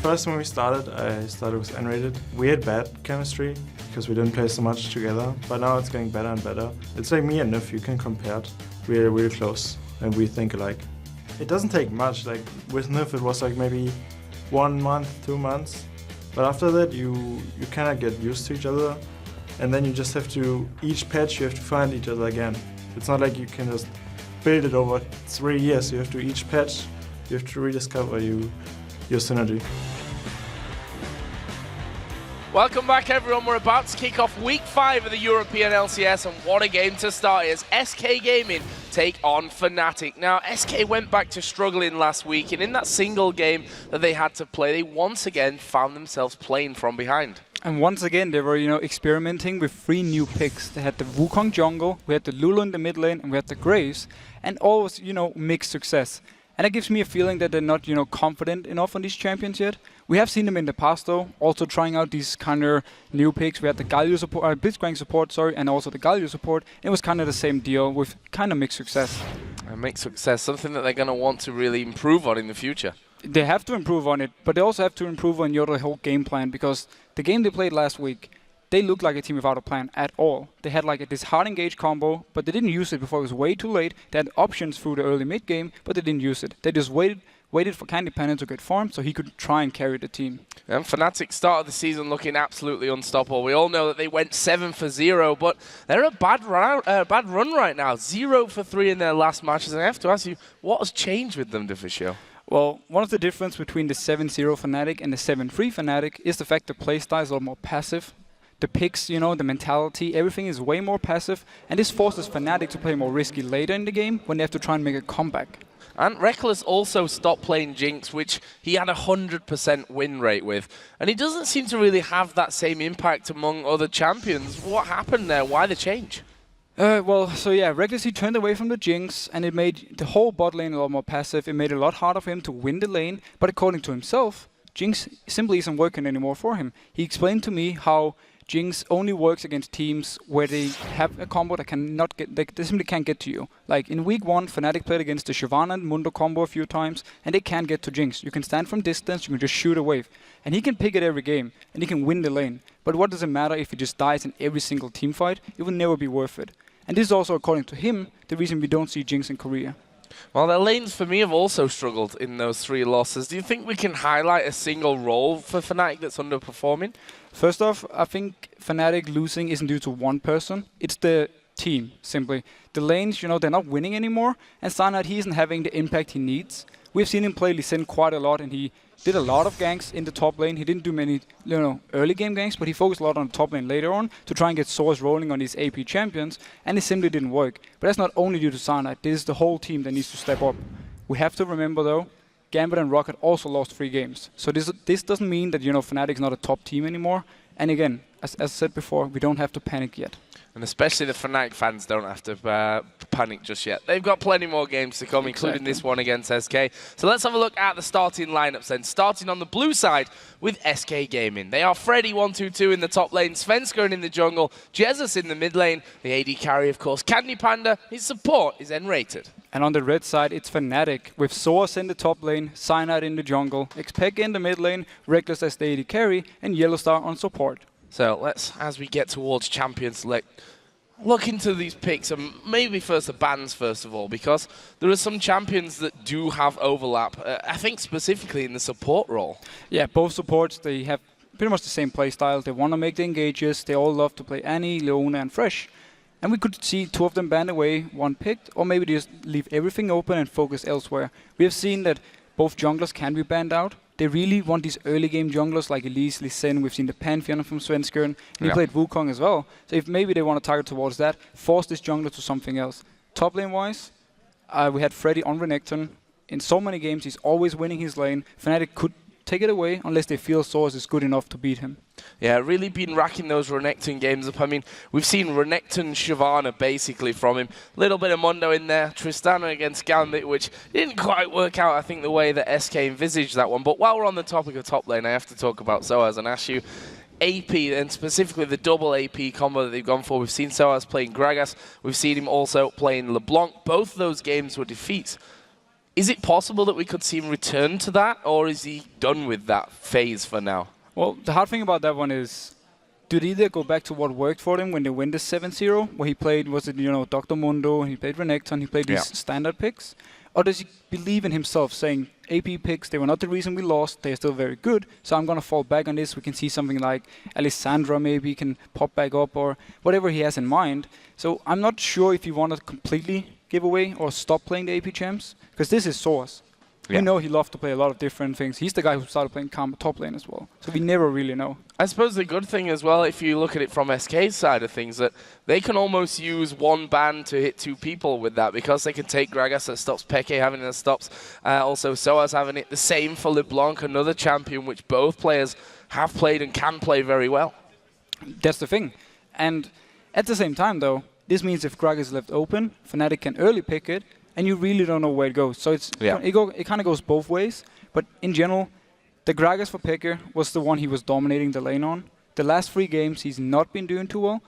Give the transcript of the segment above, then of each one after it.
First, when we started, I started with N-rated. We had bad chemistry because we didn't play so much together, but now it's getting better and better. It's like me and Nif, you can compare it. We're really close and we think alike. It doesn't take much. Like with Nif, it was like maybe 1 month, 2 months. But after that, you kind of get used to each other, and then you just have to, each patch, you have to find each other again. It's not like you can just build it over 3 years. You have to, each patch, you have to rediscover your synergy. Welcome back, everyone. We're about to kick off week 5 of the European LCS, and what a game to start as SK Gaming take on Fnatic. Now, SK went back to struggling last week, and in that single game that they had to play, they once again found themselves playing from behind. And once again, they were, experimenting with 3 new picks. They had the Wukong jungle, we had the Lulu in the mid lane, and we had the Graves, and all was, mixed success. And it gives me a feeling that they're not, confident enough on these champions yet. We have seen them in the past, though, also trying out these kind of new picks. We had the Galio support, Blitzcrank support, and also the Galio support. It was kind of the same deal with kind of mixed success. Mixed success, something that they're going to want to really improve on in the future. They have to improve on it, but they also have to improve on the whole game plan, because the game they played last week, they looked like a team without a plan at all. They had like this hard engage combo, but they didn't use it before it was way too late. They had options through the early mid game, but they didn't use it. They just waited for Candy Panda to get formed so he could try and carry the team. And Fnatic started the season looking absolutely unstoppable. We all know that they went 7 for 0, but they're a bad run right now. 0 for 3 in their last matches. And I have to ask you, what has changed with them, Difficial? Well, one of the difference between the 7-0 Fnatic and the 7-3 Fnatic is the fact the playstyle is a lot more passive. The picks, the mentality, everything is way more passive, and this forces Fnatic to play more risky later in the game when they have to try and make a comeback. And Reckless also stopped playing Jinx, which he had a 100% win rate with. And he doesn't seem to really have that same impact among other champions. What happened there? Why the change? Reckless, he turned away from the Jinx, and it made the whole bot lane a lot more passive. It made it a lot harder for him to win the lane, but according to himself, Jinx simply isn't working anymore for him. He explained to me how Jinx only works against teams where they have a combo that cannot get, they simply can't get to you. Like in week 1, Fnatic played against the Shyvana and Mundo combo a few times, and they can't get to Jinx. You can stand from distance, you can just shoot a wave. And he can pick it every game, and he can win the lane. But what does it matter if he just dies in every single team fight? It will never be worth it. And this is also, according to him, the reason we don't see Jinx in Korea. Well, their lanes for me have also struggled in those 3 losses. Do you think we can highlight a single role for Fnatic that's underperforming? First off, I think Fnatic losing isn't due to one person. It's the team, simply. The lanes, they're not winning anymore, and Cyanide, he isn't having the impact he needs. We've seen him play Lee Sin quite a lot, and he did a lot of ganks in the top lane. He didn't do many, early game ganks, but he focused a lot on the top lane later on to try and get swords rolling on these AP champions, and it simply didn't work. But that's not only due to Cyanide. This is the whole team that needs to step up. We have to remember, though, Gambit and Rocket also lost 3 games. So this doesn't mean that, Fnatic is not a top team anymore. And again, as I said before, we don't have to panic yet. And especially the Fnatic fans don't have to panic just yet. They've got plenty more games to come, including this one against SK. So let's have a look at the starting lineups then. Starting on the blue side with SK Gaming. They are Freddy 122 in the top lane, Svenskeren in the jungle, Jesus in the mid lane, the AD carry, of course, Candy Panda. His support is N-rated. And on the red side, it's Fnatic, with Source in the top lane, Cyanide in the jungle, Xpeg in the mid lane, Reckless as the AD carry, and Yellowstar on support. So let's, as we get towards champions, look into these picks, and maybe first the bans first of all, because there are some champions that do have overlap, I think specifically in the support role. Yeah, both supports, they have pretty much the same playstyle. They want to make the engages, they all love to play Annie, Leona and Fresh. And we could see 2 of them banned away, 1 picked, or maybe just leave everything open and focus elsewhere. We have seen that both junglers can be banned out. They really want these early game junglers like Elise, Lee Sin. We've seen the Pantheon from Svenskeren, and he played Wukong as well. So if maybe they want to target towards that, force this jungler to something else. Top lane wise, we had Freddy on Renekton. In so many games, he's always winning his lane. Fnatic could take it away unless they feel Source is good enough to beat him. Yeah, really been racking those Renekton games up. I mean, we've seen Renekton Shyvana basically from him. Little bit of Mundo in there. Tristana against Gambit, which didn't quite work out, I think, the way that SK envisaged that one. But while we're on the topic of top lane, I have to talk about Soaz and ask you, AP, and specifically the double AP combo that they've gone for. We've seen Soaz playing Gragas. We've seen him also playing LeBlanc. Both those games were defeats. Is it possible that we could see him return to that, or is he done with that phase for now? Well, the hard thing about that one is, do they either go back to what worked for them when they win the 7-0, where he played, was it, Dr. Mundo, and he played Renekton, he played these standard picks? Or does he believe in himself, saying, AP picks, they were not the reason we lost, they're still very good, so I'm going to fall back on this. We can see something like Alessandra maybe can pop back up, or whatever he has in mind. So I'm not sure if you want to completely give away or stop playing the AP champs, because this is Source. Yeah. We know he loves to play a lot of different things. He's the guy who started playing top lane as well. So we never really know. I suppose the good thing as well, if you look at it from SK's side of things, that they can almost use one ban to hit two people with that, because they can take Gragas that stops Peke having it that stops. Also, Soaz having it. The same for LeBlanc, another champion which both players have played and can play very well. That's the thing. And at the same time, though, this means if Gragas is left open, Fnatic can early pick it, and you really don't know where it goes. So it kind of goes both ways. But in general, the Gragas for Peke was the one he was dominating the lane on. The last 3 games, he's not been doing too well,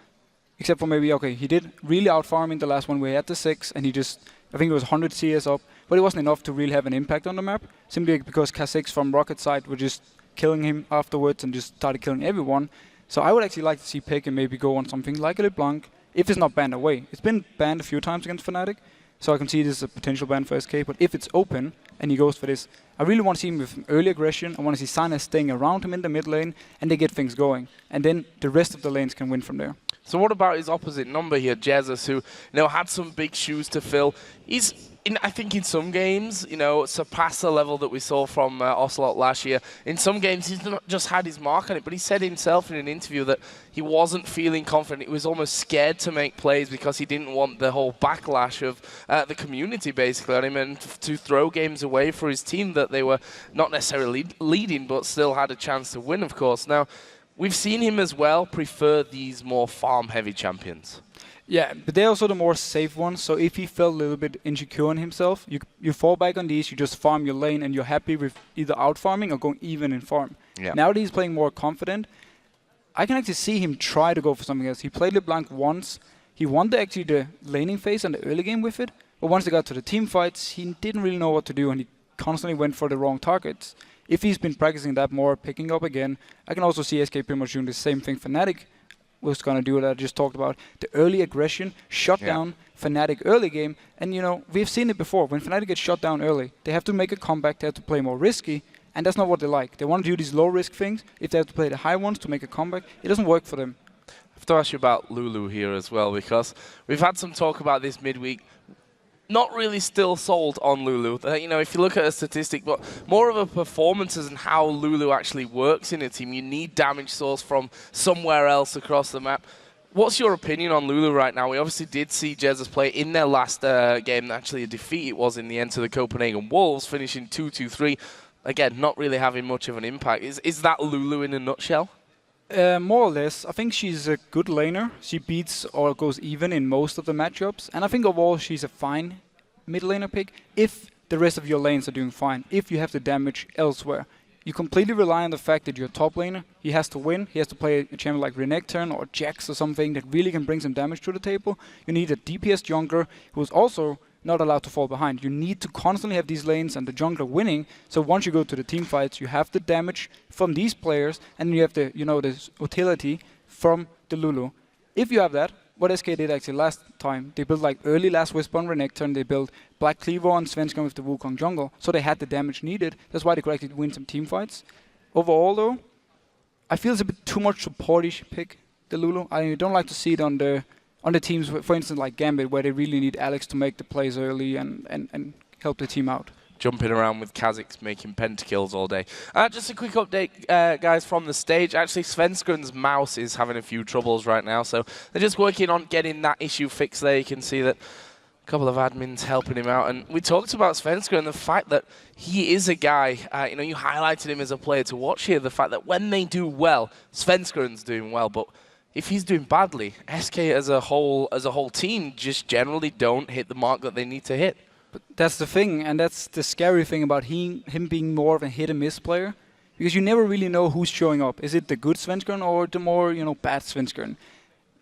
except for maybe, he did really outfarm in the last one where he had the 6, and he just, I think it was 100 CS up, but it wasn't enough to really have an impact on the map, simply because K6 from Rocket side were just killing him afterwards and just started killing everyone. So I would actually like to see Peke maybe go on something like a LeBlanc, if it's not banned away. It's been banned a few times against Fnatic, so I can see this as a potential ban for SK, but if it's open and he goes for this, I really want to see him with early aggression. I want to see Sana staying around him in the mid lane, and they get things going. And then the rest of the lanes can win from there. So what about his opposite number here, Jesus, who had some big shoes to fill? He's, I think in some games, surpassed the level that we saw from Ocelot last year. In some games, he's not just had his mark on it, but he said himself in an interview that he wasn't feeling confident. He was almost scared to make plays because he didn't want the whole backlash of the community, basically, on him, and to throw games away for his team that they were not necessarily leading, but still had a chance to win, of course. Now, we've seen him as well prefer these more farm-heavy champions. Yeah, but they're also the more safe ones, so if he felt a little bit insecure in himself, you fall back on these, you just farm your lane, and you're happy with either out-farming or going even in farm. Yeah. Now that he's playing more confident, I can actually see him try to go for something else. He played LeBlanc once, he won the laning phase and the early game with it, but once they got to the team fights, he didn't really know what to do, and he constantly went for the wrong targets. If he's been practicing that more, picking up again, I can also see SK pretty much doing the same thing Fnatic was going to do that I just talked about. The early aggression, shut down Fnatic early game. And, we've seen it before. When Fnatic gets shut down early, they have to make a comeback, they have to play more risky, and that's not what they like. They want to do these low-risk things. If they have to play the high ones to make a comeback, it doesn't work for them. I have to ask you about Lulu here as well, because we've had some talk about this midweek. Not really still sold on Lulu. If you look at a statistic, but more of a performances and how Lulu actually works in a team. You need damage source from somewhere else across the map. What's your opinion on Lulu right now? We obviously did see Jesus play in their last game, actually a defeat it was in the end to the Copenhagen Wolves, finishing 2-2-3. Again, not really having much of an impact. Is that Lulu in a nutshell? More or less. I think she's a good laner. She beats or goes even in most of the matchups. And I think overall she's a fine mid laner pick if the rest of your lanes are doing fine. If you have the damage elsewhere. You completely rely on the fact that you're a top laner. He has to win. He has to play a champion like Renekton or Jax or something that really can bring some damage to the table. You need a DPS jungler who's also not allowed to fall behind. You need to constantly have these lanes and the jungler winning. So once you go to the team fights, you have the damage from these players, and then you have the the utility from the Lulu. If you have that, what SK did actually last time, they built like early Last Whisper on Renekton, they built Black Cleaver on Svenskeren with the Wukong jungle, so they had the damage needed. That's why they could actually win some team fights. Overall though, I feel it's a bit too much supportish pick, the Lulu. I don't like to see it on the teams, for instance, like Gambit, where they really need Alex to make the plays early and help the team out. Jumping around with Kazakhs making pentakills all day. Just a quick update, guys, from the stage. Actually, Svenskeren's mouse is having a few troubles right now, so they're just working on getting that issue fixed there. You can see that a couple of admins helping him out. And we talked about Svenskeren, the fact that he is a guy, you highlighted him as a player to watch here, the fact that when they do well, Svenskeren's doing well, but if he's doing badly, SK as a whole team just generally don't hit the mark that they need to hit. But that's the thing, and that's the scary thing about him being more of a hit-and-miss player, because you never really know who's showing up. Is it the good Svenskeren or the more, bad Svenskeren?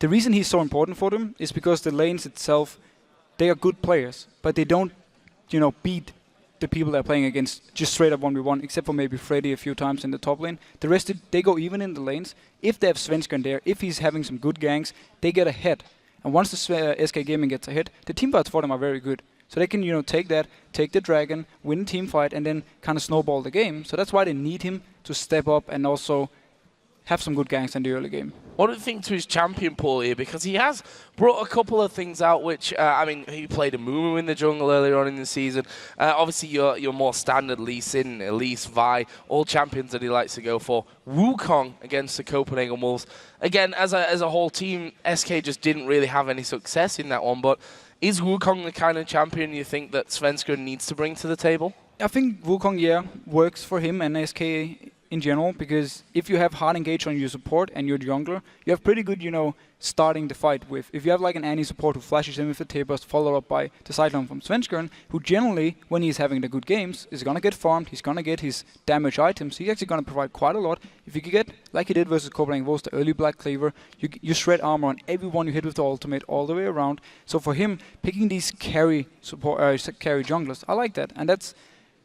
The reason he's so important for them is because the lanes itself, they are good players, but they don't, beat the people they're playing against just straight up 1v1, except for maybe Freddy a few times in the top lane. The rest, they go even in the lanes. If they have Svenskeren there, if he's having some good ganks, they get ahead. And once the SK Gaming gets ahead, the team fights for them are very good. So they can, take that, take the dragon, win team fight, and then kind of snowball the game. So that's why they need him to step up and also have some good ganks in the early game. What do you think to his champion pool here? Because he has brought a couple of things out, which, he played a Mumu in the jungle earlier on in the season. Obviously, your more standard Lee Sin, Elise, Vi, all champions that he likes to go for. Wukong against the Copenhagen Wolves. Again, as a whole team, SK just didn't really have any success in that one, but is Wukong the kind of champion you think that Svenskeren needs to bring to the table? I think Wukong, works for him and SK in general, because if you have hard engage on your support and your jungler, you have pretty good, starting the fight with. If you have like an Annie support who flashes in with the T-burst, followed up by the Cyclone from Svenskeren, who generally, when he's having the good games, is gonna get farmed, he's gonna get his damage items, he's actually gonna provide quite a lot. If you can get, like he did versus Copenhagen Wolves, the early Black Cleaver, you shred armor on everyone you hit with the ultimate all the way around. So for him, picking these carry junglers, I like that. And that's,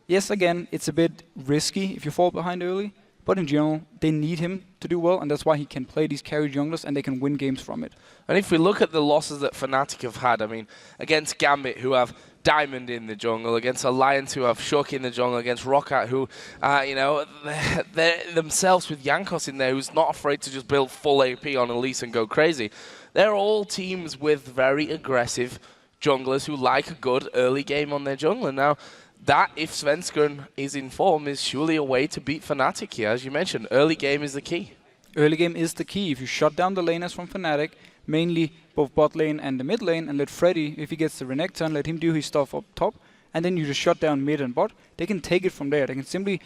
yes, again, it's a bit risky if you fall behind early, but in general, they need him to do well, and that's why he can play these carry junglers and they can win games from it. And if we look at the losses that Fnatic have had, against Gambit, who have Diamond in the jungle, against Alliance, who have Shook in the jungle, against Rockat, who, they're themselves with Jankos in there, who's not afraid to just build full AP on Elise and go crazy. They're all teams with very aggressive junglers who like a good early game on their jungler. Now, that, if Svenskeren is in form, is surely a way to beat Fnatic here. As you mentioned, early game is the key. Early game is the key. If you shut down the laners from Fnatic, mainly both bot lane and the mid lane, and let Freddy, if he gets the Renekton, let him do his stuff up top, and then you just shut down mid and bot, they can take it from there. They can simply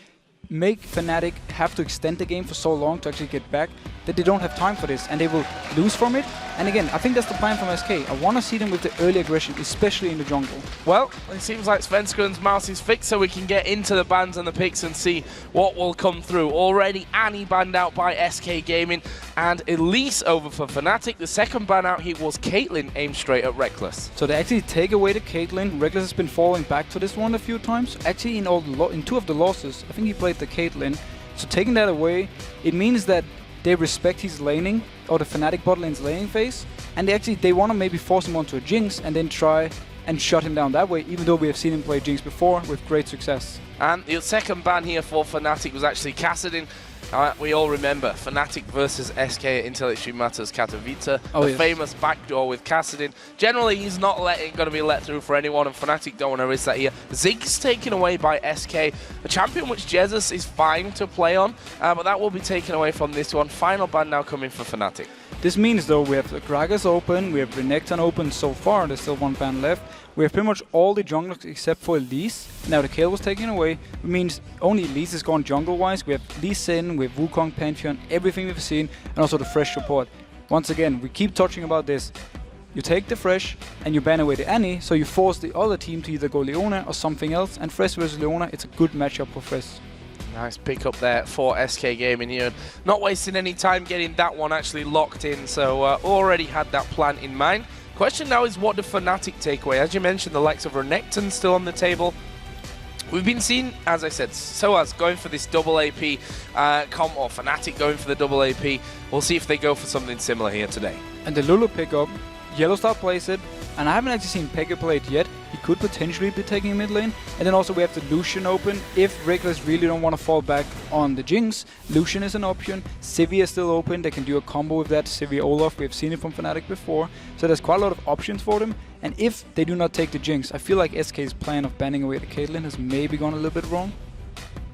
make Fnatic have to extend the game for so long to actually get back that they don't have time for this, and they will lose from it. And again, I think that's the plan from SK. I want to see them with the early aggression, especially in the jungle. Well, it seems like Svenskeren's mouse is fixed, so we can get into the bans and the picks and see what will come through. Already, Annie banned out by SK Gaming, and Elise over for Fnatic. The second ban out here was Caitlyn, aimed straight at Reckless. So they actually take away the Caitlyn. Reckless has been falling back to this one a few times. Actually, in two of the losses, I think he played the Caitlyn. So taking that away, it means that they respect his laning, or the Fnatic bot lane's laning phase, and they want to maybe force him onto a Jinx and then try and shut him down that way, even though we have seen him play Jinx before with great success. And the second ban here for Fnatic was actually Kassadin. We all remember Fnatic versus SK at Intel Extreme Matters Katowice, famous backdoor with Kassadin. Generally, he's not going to be let through for anyone, and Fnatic don't want to risk that here. Zig's taken away by SK, a champion which Jesus is fine to play on, but that will be taken away from this one. Final ban now coming for Fnatic. This means, though, we have the Gragas open, we have Renekton open so far, there's still one ban left. We have pretty much all the junglers except for Elise. Now the Kayle was taken away, it means only Elise is gone jungle-wise. We have Lee Sin, we have Wukong, Pantheon, everything we've seen, and also the Fresh support. Once again, we keep touching about this. You take the Fresh and you ban away the Annie, so you force the other team to either go Leona or something else, and Fresh versus Leona, it's a good matchup for Fresh. Nice pick up there for SK Gaming here. Not wasting any time getting that one actually locked in, so already had that plan in mind. Question now is, what do Fnatic take away? As you mentioned, the likes of Renekton still on the table. We've been seeing, as I said, SOAS going for this double AP or Fnatic going for the double AP. We'll see if they go for something similar here today. And the Lulu pickup, Yellowstar plays it, and I haven't actually seen Pekka play it yet. He could potentially be taking mid lane. And then also we have the Lucian open. If Reckless really don't want to fall back on the Jinx, Lucian is an option. Sivir is still open. They can do a combo with that. Sivir Olaf, we have seen it from Fnatic before. So there's quite a lot of options for them. And if they do not take the Jinx, I feel like SK's plan of banning away the Caitlyn has maybe gone a little bit wrong.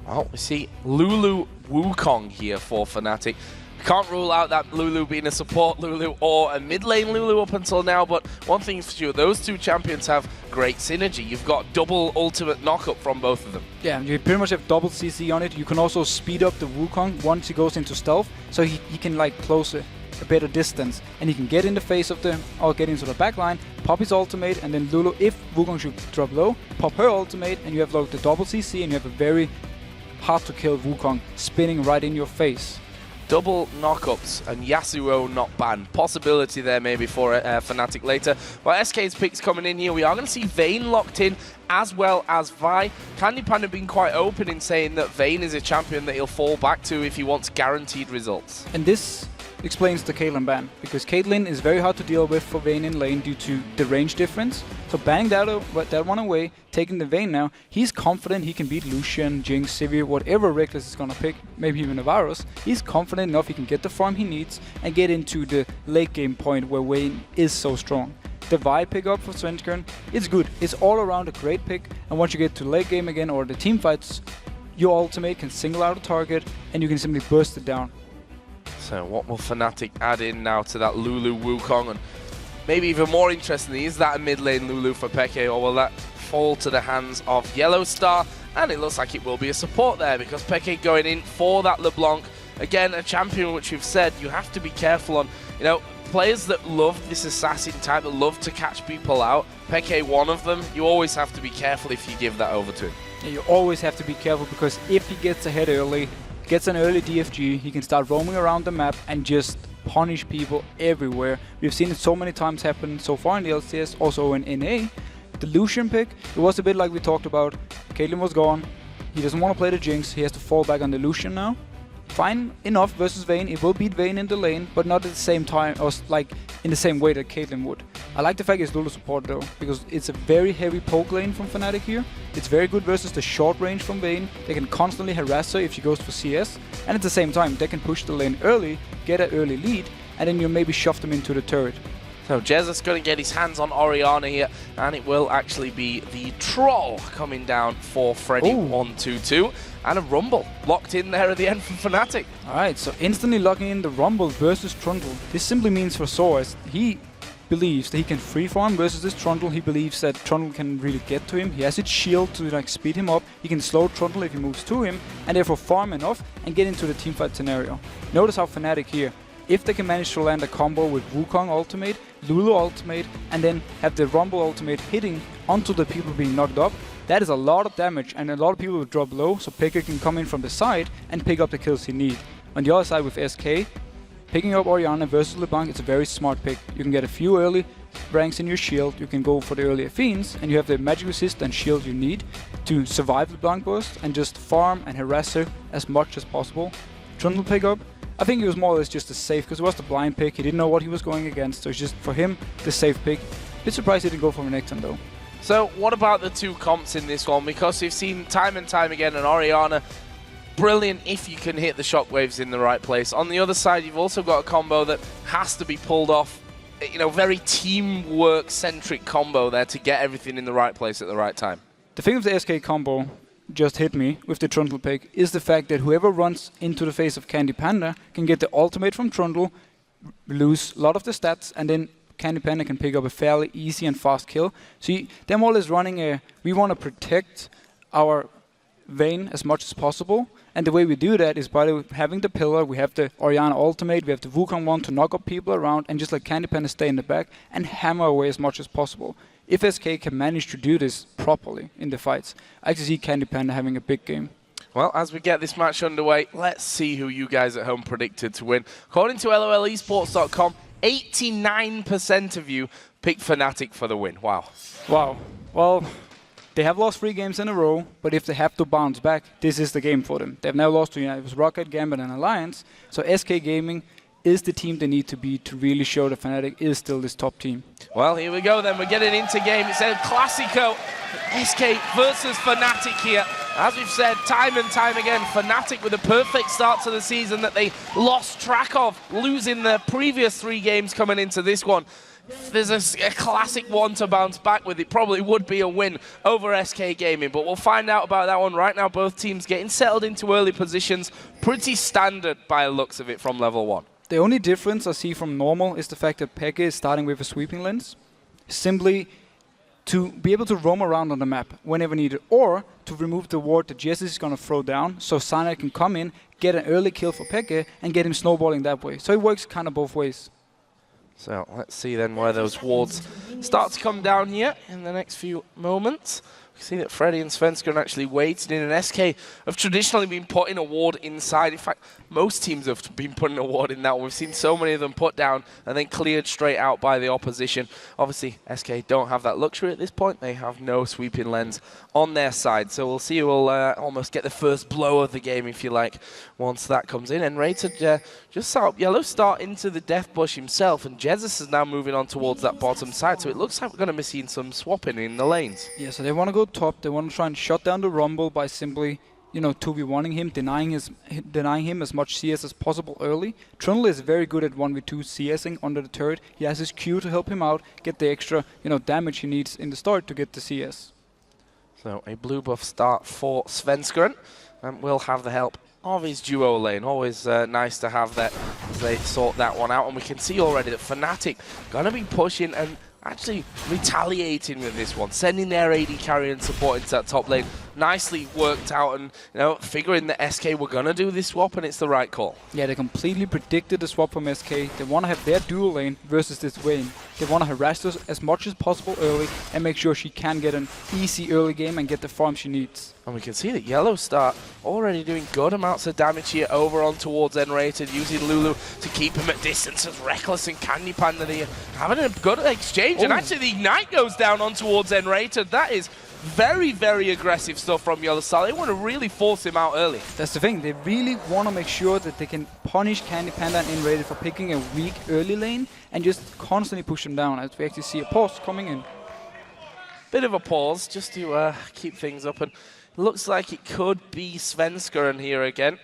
Well, we see Lulu Wukong here for Fnatic. Can't rule out that Lulu being a support Lulu or a mid lane Lulu up until now, but one thing for sure, those two champions have great synergy. You've got double ultimate knockup from both of them. Yeah, you pretty much have double CC on it. You can also speed up the Wukong once he goes into stealth, so he can like close a better distance, and he can get in the face of the, or get into the back line, pop his ultimate, and then Lulu, if Wukong should drop low, pop her ultimate, and you have like the double CC, and you have a very hard to kill Wukong spinning right in your face. double knockups and Yasuo not banned. Possibility there maybe for Fnatic later. Well, SK's picks coming in here. We are going to see Vayne locked in as well as Vi. Candy Panda being quite open in saying that Vayne is a champion that he'll fall back to if he wants guaranteed results. And this explains the Caitlyn ban, because Caitlyn is very hard to deal with for Vayne in lane due to the range difference. So banning that one away, taking the Vayne now, he's confident he can beat Lucian, Jinx, Sivir, whatever Reckless is gonna pick, maybe even a Varus. He's confident enough he can get the farm he needs and get into the late game point where Vayne is so strong. The Vi pick up for Svenskern, it's good. It's all around a great pick, and once you get to late game again or the team fights, your ultimate can single out a target and you can simply burst it down. So what will Fnatic add in now to that Lulu Wukong? And maybe even more interestingly, is that a mid lane Lulu for Peke, or will that fall to the hands of Yellow Star? And it looks like it will be a support there, because Peke going in for that LeBlanc. Again, a champion which we've said you have to be careful on. You know, players that love this assassin type, that love to catch people out, Peke one of them, you always have to be careful if you give that over to him. Yeah, you always have to be careful, because if he gets ahead early, gets an early DFG, he can start roaming around the map and just punish people everywhere. We've seen it so many times happen so far in the LCS, also in NA. The Lucian pick, it was a bit like we talked about. Caitlyn was gone, he doesn't want to play the Jinx, he has to fall back on the Lucian now. Fine enough versus Vayne, it will beat Vayne in the lane, but not at the same time, or like in the same way that Caitlyn would. I like the fact it's Lulu support though, because it's a very heavy poke lane from Fnatic here. It's very good versus the short range from Vayne. They can constantly harass her if she goes for CS, and at the same time they can push the lane early, get an early lead, and then you maybe shove them into the turret. So Jesus going to get his hands on Orianna here, and it will actually be the Troll coming down for Freddy. 1-2-2, and a Rumble locked in there at the end from Fnatic. Alright, so instantly locking in the Rumble versus Trundle. This simply means for Soaz, he believes that he can free farm versus this Trundle. He believes that Trundle can really get to him. He has its shield to like speed him up. He can slow Trundle if he moves to him, and therefore farm enough and get into the teamfight scenario. Notice how Fnatic here, if they can manage to land a combo with Wukong ultimate, Lulu ultimate, and then have the Rumble ultimate hitting onto the people being knocked up, that is a lot of damage, and a lot of people will drop low, so Peke can come in from the side and pick up the kills he needs. On the other side with SK, picking up Orianna versus LeBlanc, it's a very smart pick. You can get a few early ranks in your shield, you can go for the earlier fiends, and you have the magic resist and shield you need to survive LeBlanc burst and just farm and harass her as much as possible. Trundle pick up, I think it was more or less just a safe, because it was the blind pick, he didn't know what he was going against, so it's just for him the safe pick. Bit surprised he didn't go for an Nexon though. So what about the two comps in this one? Because we've seen time and time again an Orianna, brilliant if you can hit the shockwaves in the right place. On the other side, you've also got a combo that has to be pulled off, you know, very teamwork-centric combo there to get everything in the right place at the right time. The thing with the SK combo just hit me with the Trundle pick is the fact that whoever runs into the face of Candy Panda can get the ultimate from Trundle, lose a lot of the stats, and then Candy Panda can pick up a fairly easy and fast kill. So they're more or less running a, we want to protect our Vayne as much as possible, and the way we do that is by having the pillar, we have the Orianna ultimate, we have the Wukong one to knock up people around, and just let Candy Panda stay in the back and hammer away as much as possible. If SK can manage to do this properly in the fights, I actually see Candy Panda having a big game. Well, as we get this match underway, let's see who you guys at home predicted to win. According to LOLesports.com, 89% of you picked Fnatic for the win. Wow. Wow. Well, they have lost 3 games in a row, but if they have to bounce back, this is the game for them. They've now lost to it was Rocket, Gambit, and Alliance. So SK Gaming is the team they need to be to really show that Fnatic is still this top team. Well, here we go then. We're getting into game. It's El Clasico. SK versus Fnatic here. As we've said time and time again, Fnatic with a perfect start to the season that they lost track of, losing their previous 3 games coming into this one. If there's a classic one to bounce back with, it probably would be a win over SK Gaming, but we'll find out about that one. Right now, both teams getting settled into early positions. Pretty standard by the looks of it from level 1. The only difference I see from normal is the fact that Peke is starting with a sweeping lens. Simply to be able to roam around on the map whenever needed, or to remove the ward that Jesse is going to throw down, so Sana can come in, get an early kill for Peke, and get him snowballing that way. So it works kind of both ways. So let's see then where those wards start to come down here in the next few moments. See that Freddy and Svenskeren actually waited in, and SK have traditionally been putting a ward inside. In fact, most teams have been putting a ward in that one. We've seen so many of them put down and then cleared straight out by the opposition. Obviously, SK don't have that luxury at this point. They have no sweeping lens on their side. So we'll see who will almost get the first blow of the game, if you like, once that comes in. And Rated just set up Yellow Star into the Death Bush himself, and Jesus is now moving on towards that bottom side. So it looks like we're going to be seeing some swapping in the lanes. Yeah, so they want to go top. They want to try and shut down the Rumble by simply, 2v1ing him, denying him as much CS as possible early. Trundle is very good at 1v2 CSing under the turret. He has his Q to help him out, get the extra, damage he needs in the start to get the CS. So a blue buff start for Svenskeren, and will have the help of his duo lane. Always nice to have that as they sort that one out. And we can see already that Fnatic going to be pushing and actually retaliating with this one, sending their AD carry and support into that top lane. Nicely worked out, and figuring that SK were gonna do this swap, and it's the right call. Yeah, they completely predicted the swap from SK. They want to have their dual lane versus this Vayne. They want to harass us as much as possible early and make sure she can get an easy early game and get the farm she needs. And we can see that Yellow Star already doing good amounts of damage here over on towards N-Rated, using Lulu to keep him at distance as Reckless and Candy Panda here having a good exchange. And actually the Ignite goes down on towards N-Rated. That is very, very aggressive stuff from Yellow Star. They want to really force him out early. That's the thing. They really want to make sure that they can punish Candy Panda and N-Rated for picking a weak early lane and just constantly push them down, as we actually see a pause coming in. Bit of a pause just to keep things up, and looks like it could be Svenskeren here again,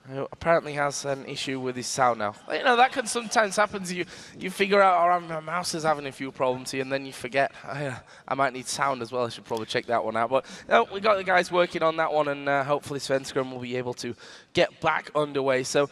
who apparently has an issue with his sound now. That can sometimes happen to you. You figure out, my mouse is having a few problems here, and then you forget, I might need sound as well. I should probably check that one out. But we got the guys working on that one, and hopefully Svenskeren will be able to get back underway. So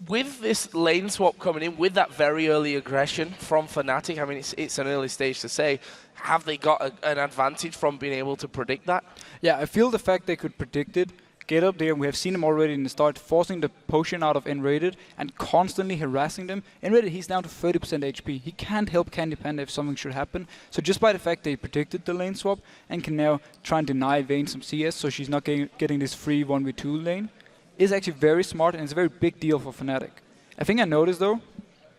with this lane swap coming in, with that very early aggression from Fnatic, I mean, it's an early stage to say, have they got an advantage from being able to predict that? Yeah, I feel the fact they could predict it, get up there, and we have seen them already in the start, forcing the potion out of N-Rated and constantly harassing them. N-Rated, he's down to 30% HP. He can't help Candy Panda if something should happen. So just by the fact they predicted the lane swap and can now try and deny Vayne some CS so she's not getting this free 1v2 lane, is actually very smart, and it's a very big deal for Fnatic. I think I noticed though,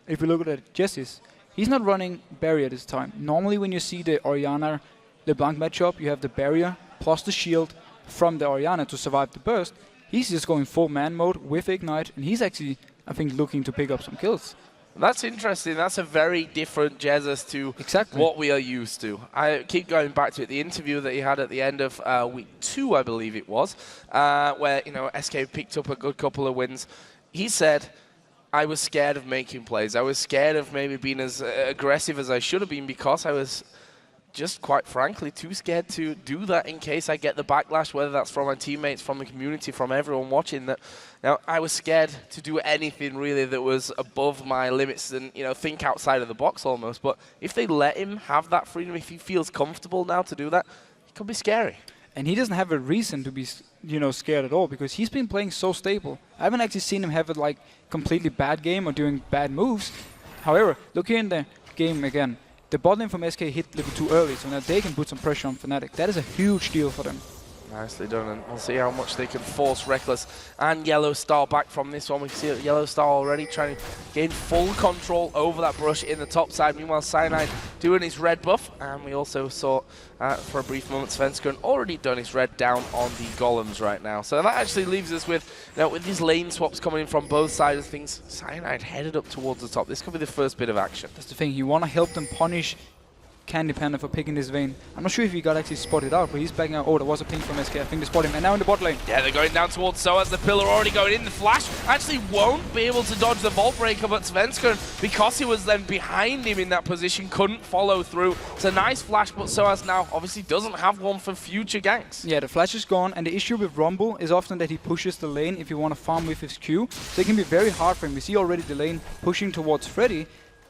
if we look at Jesse's, he's not running barrier this time. Normally when you see the Orianna LeBlanc matchup, you have the barrier plus the shield from the Orianna to survive the burst. He's just going full man mode with Ignite, and he's actually, I think, looking to pick up some kills. That's interesting. That's a very different Jesus to what we are used to. I keep going back to it. The interview that he had at the end of week 2, I believe it was, where SK picked up a good couple of wins. He said, I was scared of making plays. I was scared of maybe being as aggressive as I should have been, because I was just quite frankly too scared to do that in case I get the backlash, whether that's from my teammates, from the community, from everyone watching. That now I was scared to do anything really that was above my limits and think outside of the box almost. But if they let him have that freedom, if he feels comfortable now to do that, it could be scary. And he doesn't have a reason to be scared at all, because he's been playing so stable. I haven't actually seen him have a completely bad game or doing bad moves. However, look here in the game again. The bot lane from SK hit level 2 early, so now they can put some pressure on Fnatic. That is a huge deal for them. Nicely done, and we'll see how much they can force Reckless and Yellow Star back from this one. We can see that Yellow Star already trying to gain full control over that brush in the top side. Meanwhile, Cyanide doing his red buff, and we also saw for a brief moment Svenskeren already done his red down on the golems right now. So that actually leaves us with, with these lane swaps coming in from both sides of things, Cyanide headed up towards the top. This could be the first bit of action. That's the thing, you want to help them punish Candy Panda for picking this Vayne. I'm not sure if he got actually spotted out, but he's backing out. Oh, there was a ping from SK. I think they spot him. And now in the bot lane. Yeah, they're going down towards Soaz. The pillar already going in. The flash actually won't be able to dodge the vault breaker, but Svenskeren, because he was then behind him in that position, couldn't follow through. It's a nice flash, but Soaz now obviously doesn't have one for future ganks. Yeah, the flash is gone, and the issue with Rumble is often that he pushes the lane if you want to farm with his Q. So it can be very hard for him. We see already the lane pushing towards Freddy.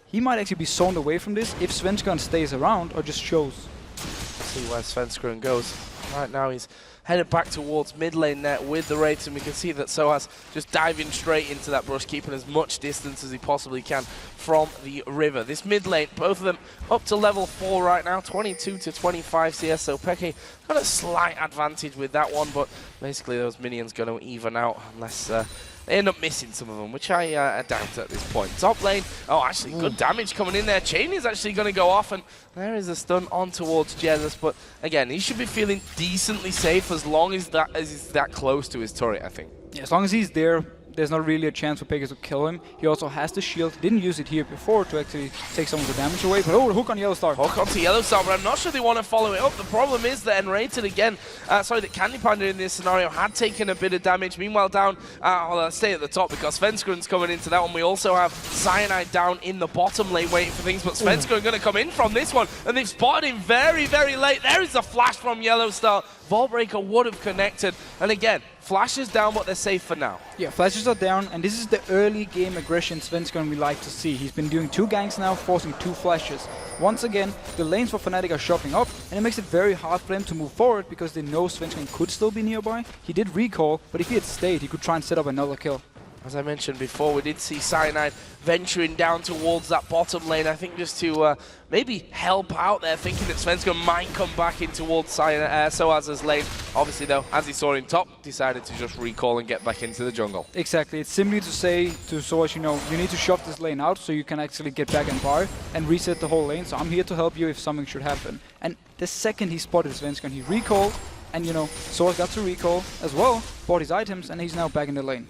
He might actually be zoned away from this if Svenskeren stays around or just shows. See where Svenskeren goes. Right now he's headed back towards mid lane there with the Wraiths, and we can see that Soaz just diving straight into that brush, keeping as much distance as he possibly can from the river. This mid lane, both of them up to level 4 right now, 22 to 25 CS, so Peke got a slight advantage with that one, but basically those minions going to even out unless they end up missing some of them, which I doubt at this point. Top lane, oh, actually good damage coming in there. Chain is actually going to go off, and there is a stun on towards Jesus, but again, he should be feeling decently safe as long as he's that close to his turret, I think. Yeah, as long as he's there, there's not really a chance for Peke to kill him. He also has the shield. Didn't use it here before to actually take some of the damage away. But oh, the hook on Yellowstar. Hook onto Yellowstar, but I'm not sure they want to follow it up. The problem is that Enrated again, that Candy Panda in this scenario had taken a bit of damage. Meanwhile, down, I'll stay at the top because Svenskron's coming into that one. We also have Cyanide down in the bottom lane waiting for things, but Svenskron going to come in from this one, and they've spotted him very, very late. There is a flash from Yellowstar. Vaultbreaker would have connected, and again, flashes down, but they're safe for now. Yeah, flashes are down, and this is the early game aggression Svenskron we like to see. He's been doing 2 ganks now, forcing 2 flashes. Once again, the lanes for Fnatic are shopping up, and it makes it very hard for them to move forward because they know Svenskron could still be nearby. He did recall, but if he had stayed, he could try and set up another kill. As I mentioned before, we did see Cyanide venturing down towards that bottom lane, I think just to maybe help out there, thinking that Svenskron might come back in towards Soaz's lane. Obviously though, as he saw him top, decided to just recall and get back into the jungle. Exactly, it's simply to say to Soaz, you know, you need to shove this lane out so you can actually get back and bar and reset the whole lane, so I'm here to help you if something should happen. And the second he spotted Svenskron, he recalled, and you know, Soaz got to recall as well, bought his items, and he's now back in the lane.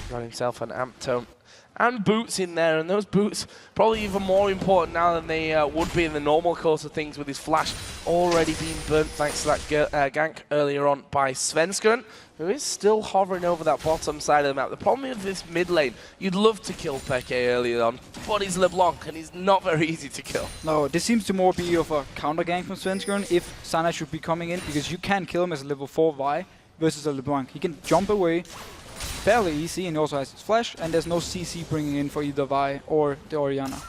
Got himself an amp tome and boots in there, and those boots probably even more important now than they would be in the normal course of things, with his flash already being burnt thanks to that gank earlier on by Svenskron, who is still hovering over that bottom side of the map. The problem with this mid lane, you'd love to kill Peke earlier on, but he's LeBlanc and he's not very easy to kill. No, this seems to more be of a counter gank from Svenskron if Sana should be coming in, because you can kill him as a level 4 Vi versus a LeBlanc. He can jump away fairly easy, and he also has his flash, and there's no CC bringing in for either Vi or the Orianna.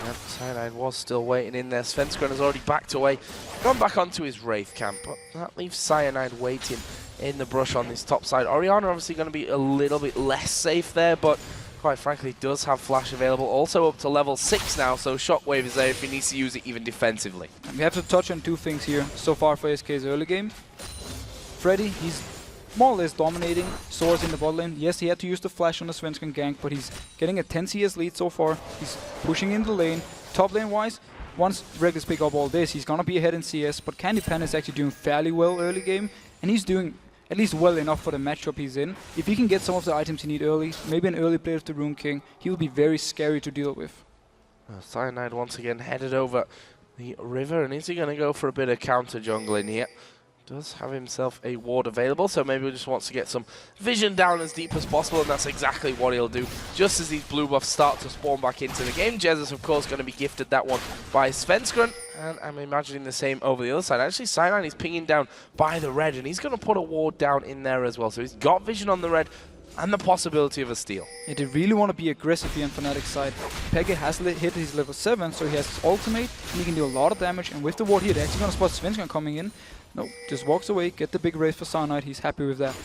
Yep, Cyanide was still waiting in there. Svenskron has already backed away, gone back onto his Wraith camp, but that leaves Cyanide waiting in the brush on this top side. Orianna obviously going to be a little bit less safe there, but quite frankly does have flash available, also up to level 6 now, so Shockwave is there if he needs to use it even defensively. And we have to touch on 2 things here so far for SK's early game. Freddy, he's more or less dominating Soaz in the bot lane. Yes, he had to use the flash on the Svenskron gank, but he's getting a 10 CS lead so far. He's pushing in the lane. Top lane wise, once Reckless pick up all this, he's gonna be ahead in CS, but Candy Panda is actually doing fairly well early game, and he's doing at least well enough for the matchup he's in. If he can get some of the items he need early, maybe an early play of the Rune King, he will be very scary to deal with. Cyanide once again headed over the river, and is he gonna go for a bit of counter jungling here? Does have himself a ward available, so maybe he just wants to get some vision down as deep as possible, and that's exactly what he'll do just as these blue buffs start to spawn back into the game. Jesus, of course, going to be gifted that one by Svenskron, and I'm imagining the same over the other side. Actually, Cyanide is pinging down by the red, and he's going to put a ward down in there as well, so he's got vision on the red and the possibility of a steal. Yeah, they really want to be aggressive here on Fnatic's side. Peke has hit his level 7, so he has his ultimate, and he can do a lot of damage, and with the ward here, they're actually going to spot Svenskron coming in. No, just walks away, get the big race for Cyanide, he's happy with that.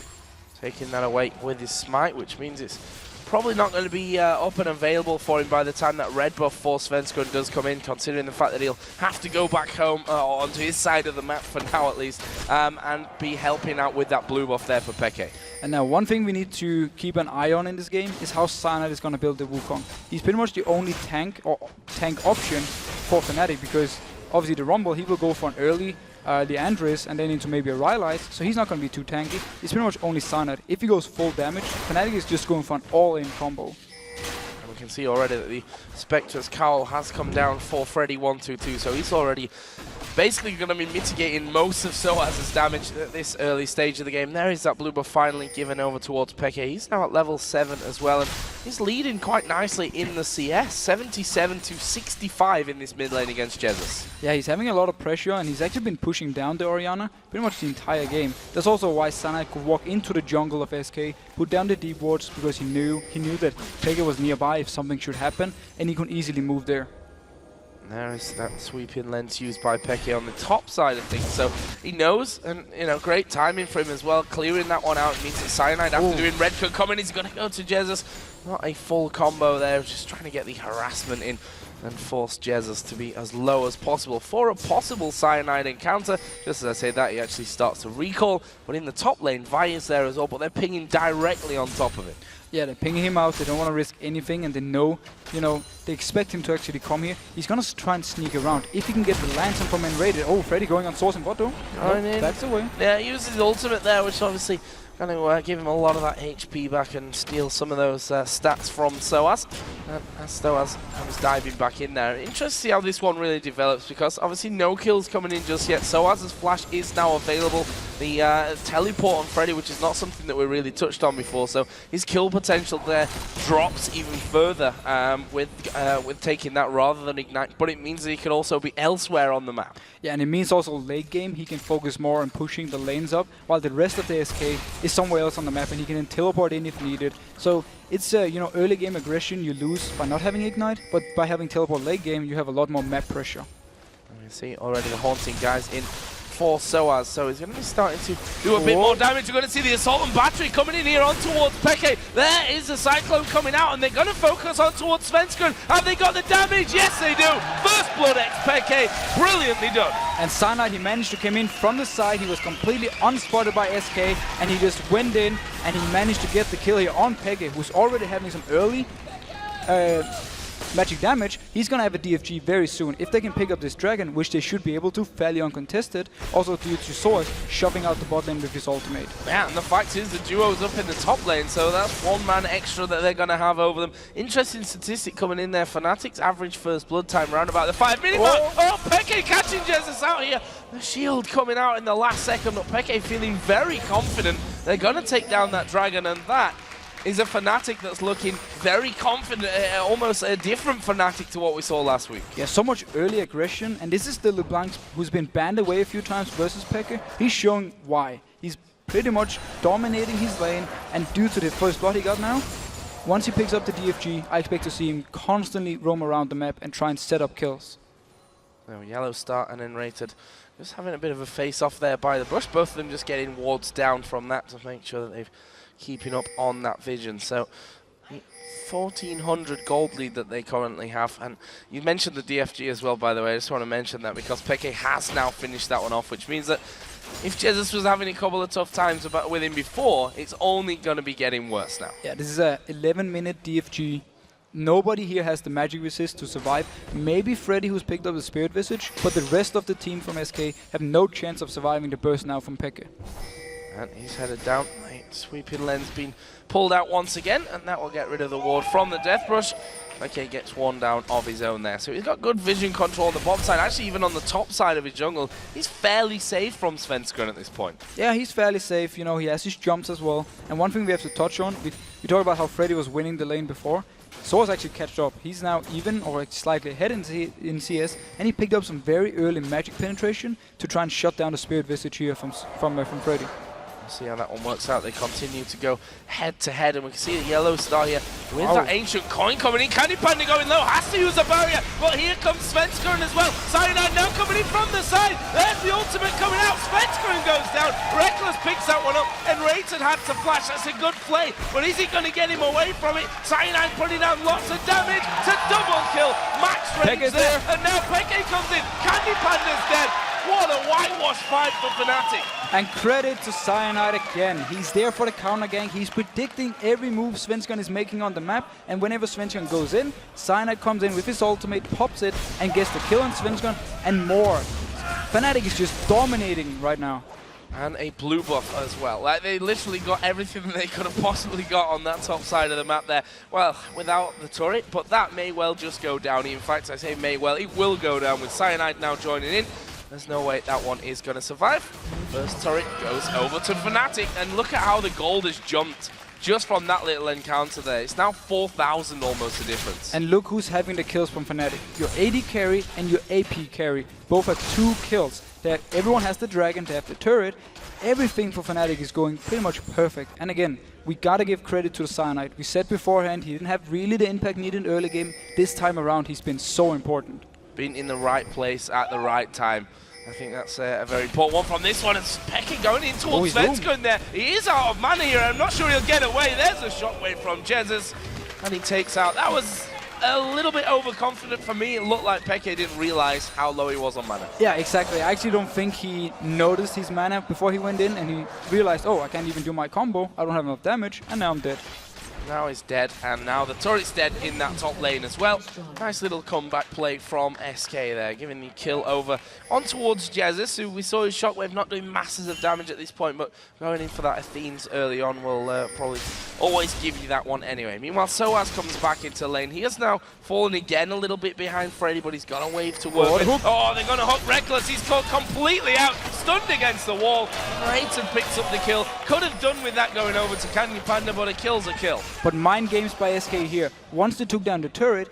Taking that away with his smite, which means it's probably not going to be up and available for him by the time that red buff for Svenskron does come in, considering the fact that he'll have to go back home onto his side of the map for now at least, and be helping out with that blue buff there for Peke. And now one thing we need to keep an eye on in this game is how Cyanide is going to build the Wukong. He's pretty much the only tank option for Fnatic, because obviously the Rumble, he will go for an early Leandris and then into maybe a Rylite, so he's not going to be too tanky. It's pretty much only Cyanide. If he goes full damage, Fnatic is just going for an all-in combo. And we can see already that the Spectre's Cowl has come down for Freddy 122, so he's already basically going to be mitigating most of Soaz's damage at this early stage of the game. There is that blue buff finally given over towards Peke. He's now at level 7 as well, and he's leading quite nicely in the CS, 77 to 65 in this mid lane against Jesus. Yeah, he's having a lot of pressure, and he's actually been pushing down the Orianna pretty much the entire game. That's also why Cyanide could walk into the jungle of SK, put down the deep wards, because he knew that Peke was nearby if something should happen, and he could easily move there. There is that sweeping lens used by Peke on the top side of things. So he knows, and great timing for him as well. Clearing that one out means that Cyanide, after doing red could come in, he's going to go to Jesus. Not a full combo there, just trying to get the harassment in and force Jesus to be as low as possible for a possible Cyanide encounter. Just as I say that, he actually starts to recall, but in the top lane, Vi is there as well, but they're pinging directly on top of it. Yeah, they're pinging him out, they don't want to risk anything, and they know, they expect him to actually come here. He's going to try and sneak around. If he can get the lantern from Enrated. Oh, Freddy going on source and bot though. That's away. Yeah, he uses his ultimate there, which obviously going to give him a lot of that HP back and steal some of those stats from Soaz. As Soaz comes diving back in there. Interesting to see how this one really develops, because obviously no kills coming in just yet. Soaz's flash is now available. The teleport on Freddy, which is not something that we really touched on before, so his kill potential there drops even further with taking that rather than Ignite, but it means that he can also be elsewhere on the map. Yeah, and it means also late game he can focus more on pushing the lanes up, while the rest of the SK is somewhere else on the map, and he can then teleport in if needed. So it's early game aggression you lose by not having Ignite, but by having teleport late game you have a lot more map pressure. You see already the Haunting guys in for Soaz, so he's going to be starting to do a bit more damage. We're going to see the Assault and Battery coming in here on towards Peke. There is the Cyclone coming out, and they're going to focus on towards Svenskeren. Have they got the damage? Yes, they do. First Blood X Peke, brilliantly done. And Cyanide, he managed to come in from the side. He was completely unspotted by SK, and he just went in, and he managed to get the kill here on Peke, who's already having some early magic damage. He's gonna have a DFG very soon. If they can pick up this dragon, which they should be able to, fairly uncontested, also due to Soaz shoving out the bot lane with his ultimate. Yeah, and the fact is the duo's up in the top lane, so that's one man extra that they're gonna have over them. Interesting statistic coming in there. Fnatic's average first blood time around about the 5-minute mark. Oh, Peke catching Jesus out here. The shield coming out in the last second, but Peke feeling very confident. They're gonna take down that dragon, and that is a Fnatic that's looking very confident, almost a different Fnatic to what we saw last week. Yeah, so much early aggression, and this is the LeBlanc who's been banned away a few times versus Peke. He's showing why. He's pretty much dominating his lane, and due to the first blood he got now, once he picks up the DFG, I expect to see him constantly roam around the map and try and set up kills. So Yellow start and then Rated. Just having a bit of a face-off there by the brush. Both of them just getting wards down from that to make sure that they've keeping up on that vision. So 1,400 gold lead that they currently have, and you mentioned the DFG as well, by the way. I just want to mention that because Peke has now finished that one off, which means that if Jesus was having a couple of tough times with him before, it's only going to be getting worse now. Yeah, this is a 11-minute DFG. Nobody here has the magic resist to survive. Maybe Freddy, who's picked up the Spirit Visage, but the rest of the team from SK have no chance of surviving the burst now from Peke. And he's headed down. Sweeping lens being pulled out once again, and that will get rid of the ward from the Death Brush. Okay, gets one down of his own there. So he's got good vision control on the bottom side. Actually, even on the top side of his jungle, he's fairly safe from Svenskeren at this point. Yeah, he's fairly safe. He has his jumps as well. And one thing we have to touch on, we talked about how Freddy was winning the lane before. Soaz actually catched up. He's now even or slightly ahead in CS, and he picked up some very early magic penetration to try and shut down the Spirit Visage here from Freddy. See how that one works out. They continue to go head to head, and we can see the Yellow star here with that ancient coin coming in. Candy Panda going low, has to use a barrier, but here comes Svenskeren as well. Cyanide now coming in from the side. There's the ultimate coming out. Svenskeren goes down. Reckless picks that one up, and Rated had to flash. That's a good play, but is he going to get him away from it? Cyanide putting down lots of damage to double kill. Max Reigns there, and now Peke comes in. Candy Panda's dead. What a whitewash fight for Fnatic. And credit to Cyanide again. He's there for the counter gang. He's predicting every move Svenskeren is making on the map. And whenever Svenskeren goes in, Cyanide comes in with his ultimate, pops it, and gets the kill on Svenskeren and more. Fnatic is just dominating right now. And a blue buff as well. Like, they literally got everything that they could have possibly got on that top side of the map there. Well, without the turret, but that may well just go down. In fact, I say may well, it will go down with Cyanide now joining in. There's no way that one is going to survive. First turret goes over to Fnatic, and look at how the gold has jumped just from that little encounter there. It's now 4,000 almost the difference. And look who's having the kills from Fnatic. Your AD carry and your AP carry both have 2 kills. Everyone has the dragon, they have the turret. Everything for Fnatic is going pretty much perfect. And again, we gotta give credit to the Cyanide. We said beforehand he didn't have really the impact needed in early game. This time around he's been so important. being in the right place at the right time. I think that's a very important one from this one. And Peke going in towards Svenskund there. He is out of mana here. I'm not sure he'll get away. There's a shockwave from Jesus. And he takes out. That was a little bit overconfident for me. It looked like Peke didn't realize how low he was on mana. Yeah, exactly. I actually don't think he noticed his mana before he went in, and he realized, oh, I can't even do my combo. I don't have enough damage, and now I'm dead. Now he's dead, and now the turret's dead in that top lane as well. Nice little comeback play from SK there, giving the kill over on towards Jesus, who we saw his shockwave not doing masses of damage at this point, but going in for that Athene's early on will probably always give you that one anyway. Meanwhile, Soaz comes back into lane. He has now fallen again a little bit behind Freddy, but he's got a wave to work with. Oh, they're going to hook Reckless. He's caught completely out, stunned against the wall. Rayton picks up the kill. Could have done with that going over to Candy Panda, but a kill's a kill. But mind games by SK here. Once they took down the turret,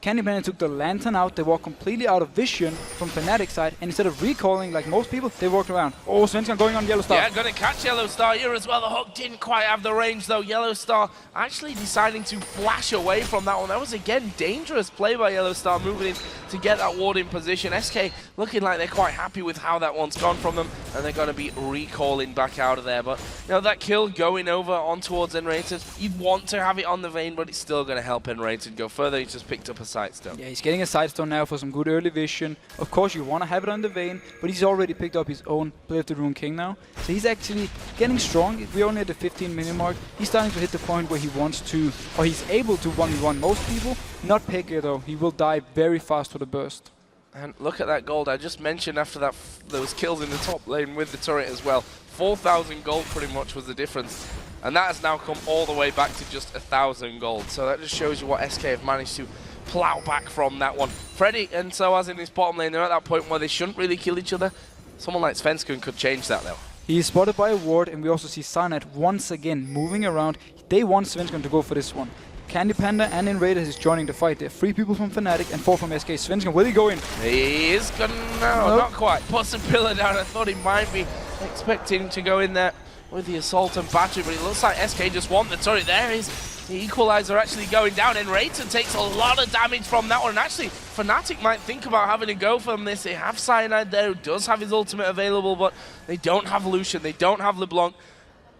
Candy Panda took the lantern out. They walked completely out of vision from Fnatic side, and instead of recalling like most people, they walked around. Oh, Svensson going on Yellow Star. Yeah, gonna catch Yellow Star here as well. The hook didn't quite have the range though. Yellow Star actually deciding to flash away from that one. That was again dangerous play by Yellow Star, moving in to get that ward in position. SK looking like they're quite happy with how that one's gone from them, and they're gonna be recalling back out of there. But you know, that kill going over on towards Enrated, you'd want to have it on the Vayne, but it's still gonna help Enrated go further. He just picked up a Sightstone. Yeah, he's getting a Sightstone now for some good early vision. Of course, you want to have it on the Vayne, but he's already picked up his own Blade of the Rune King now. So he's actually getting strong. We're only at the 15-minute mark. He's starting to hit the point where he wants to, or he's able to 1v1 most people. Not Peke though. He will die very fast for the burst. And look at that gold I just mentioned after that those kills in the top lane with the turret as well. 4,000 gold pretty much was the difference. And that has now come all the way back to just 1,000 gold. So that just shows you what SK have managed to plow back from that one. Freddy and Soaz in his bottom lane, they're at that point where they shouldn't really kill each other. Someone like Svenskund could change that though. He is spotted by a ward, and we also see Sarnat once again moving around. They want Svenskund to go for this one. Candy Panda and Inraiders is joining the fight. There are 3 people from Fnatic and 4 from SK. Svenskund, will he go in? He is gonna, no, not quite. Puts a pillar down. I thought he might be expecting to go in there with the assault and battery, but it looks like SK just want the turret. There is the equalizer actually going down, and Rayton takes a lot of damage from that one. And actually, Fnatic might think about having to go from this. They have Cyanide there, who does have his ultimate available, but they don't have Lucian, they don't have LeBlanc.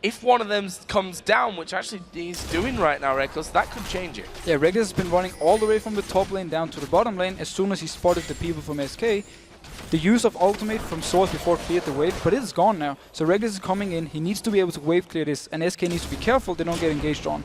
If one of them comes down, which actually he's doing right now, Reckless, that could change it. Yeah, Reckless has been running all the way from the top lane down to the bottom lane as soon as he spotted the people from SK. The use of ultimate from Source before cleared the wave, but it is gone now. So Reckless is coming in, he needs to be able to wave clear this, and SK needs to be careful they don't get engaged on.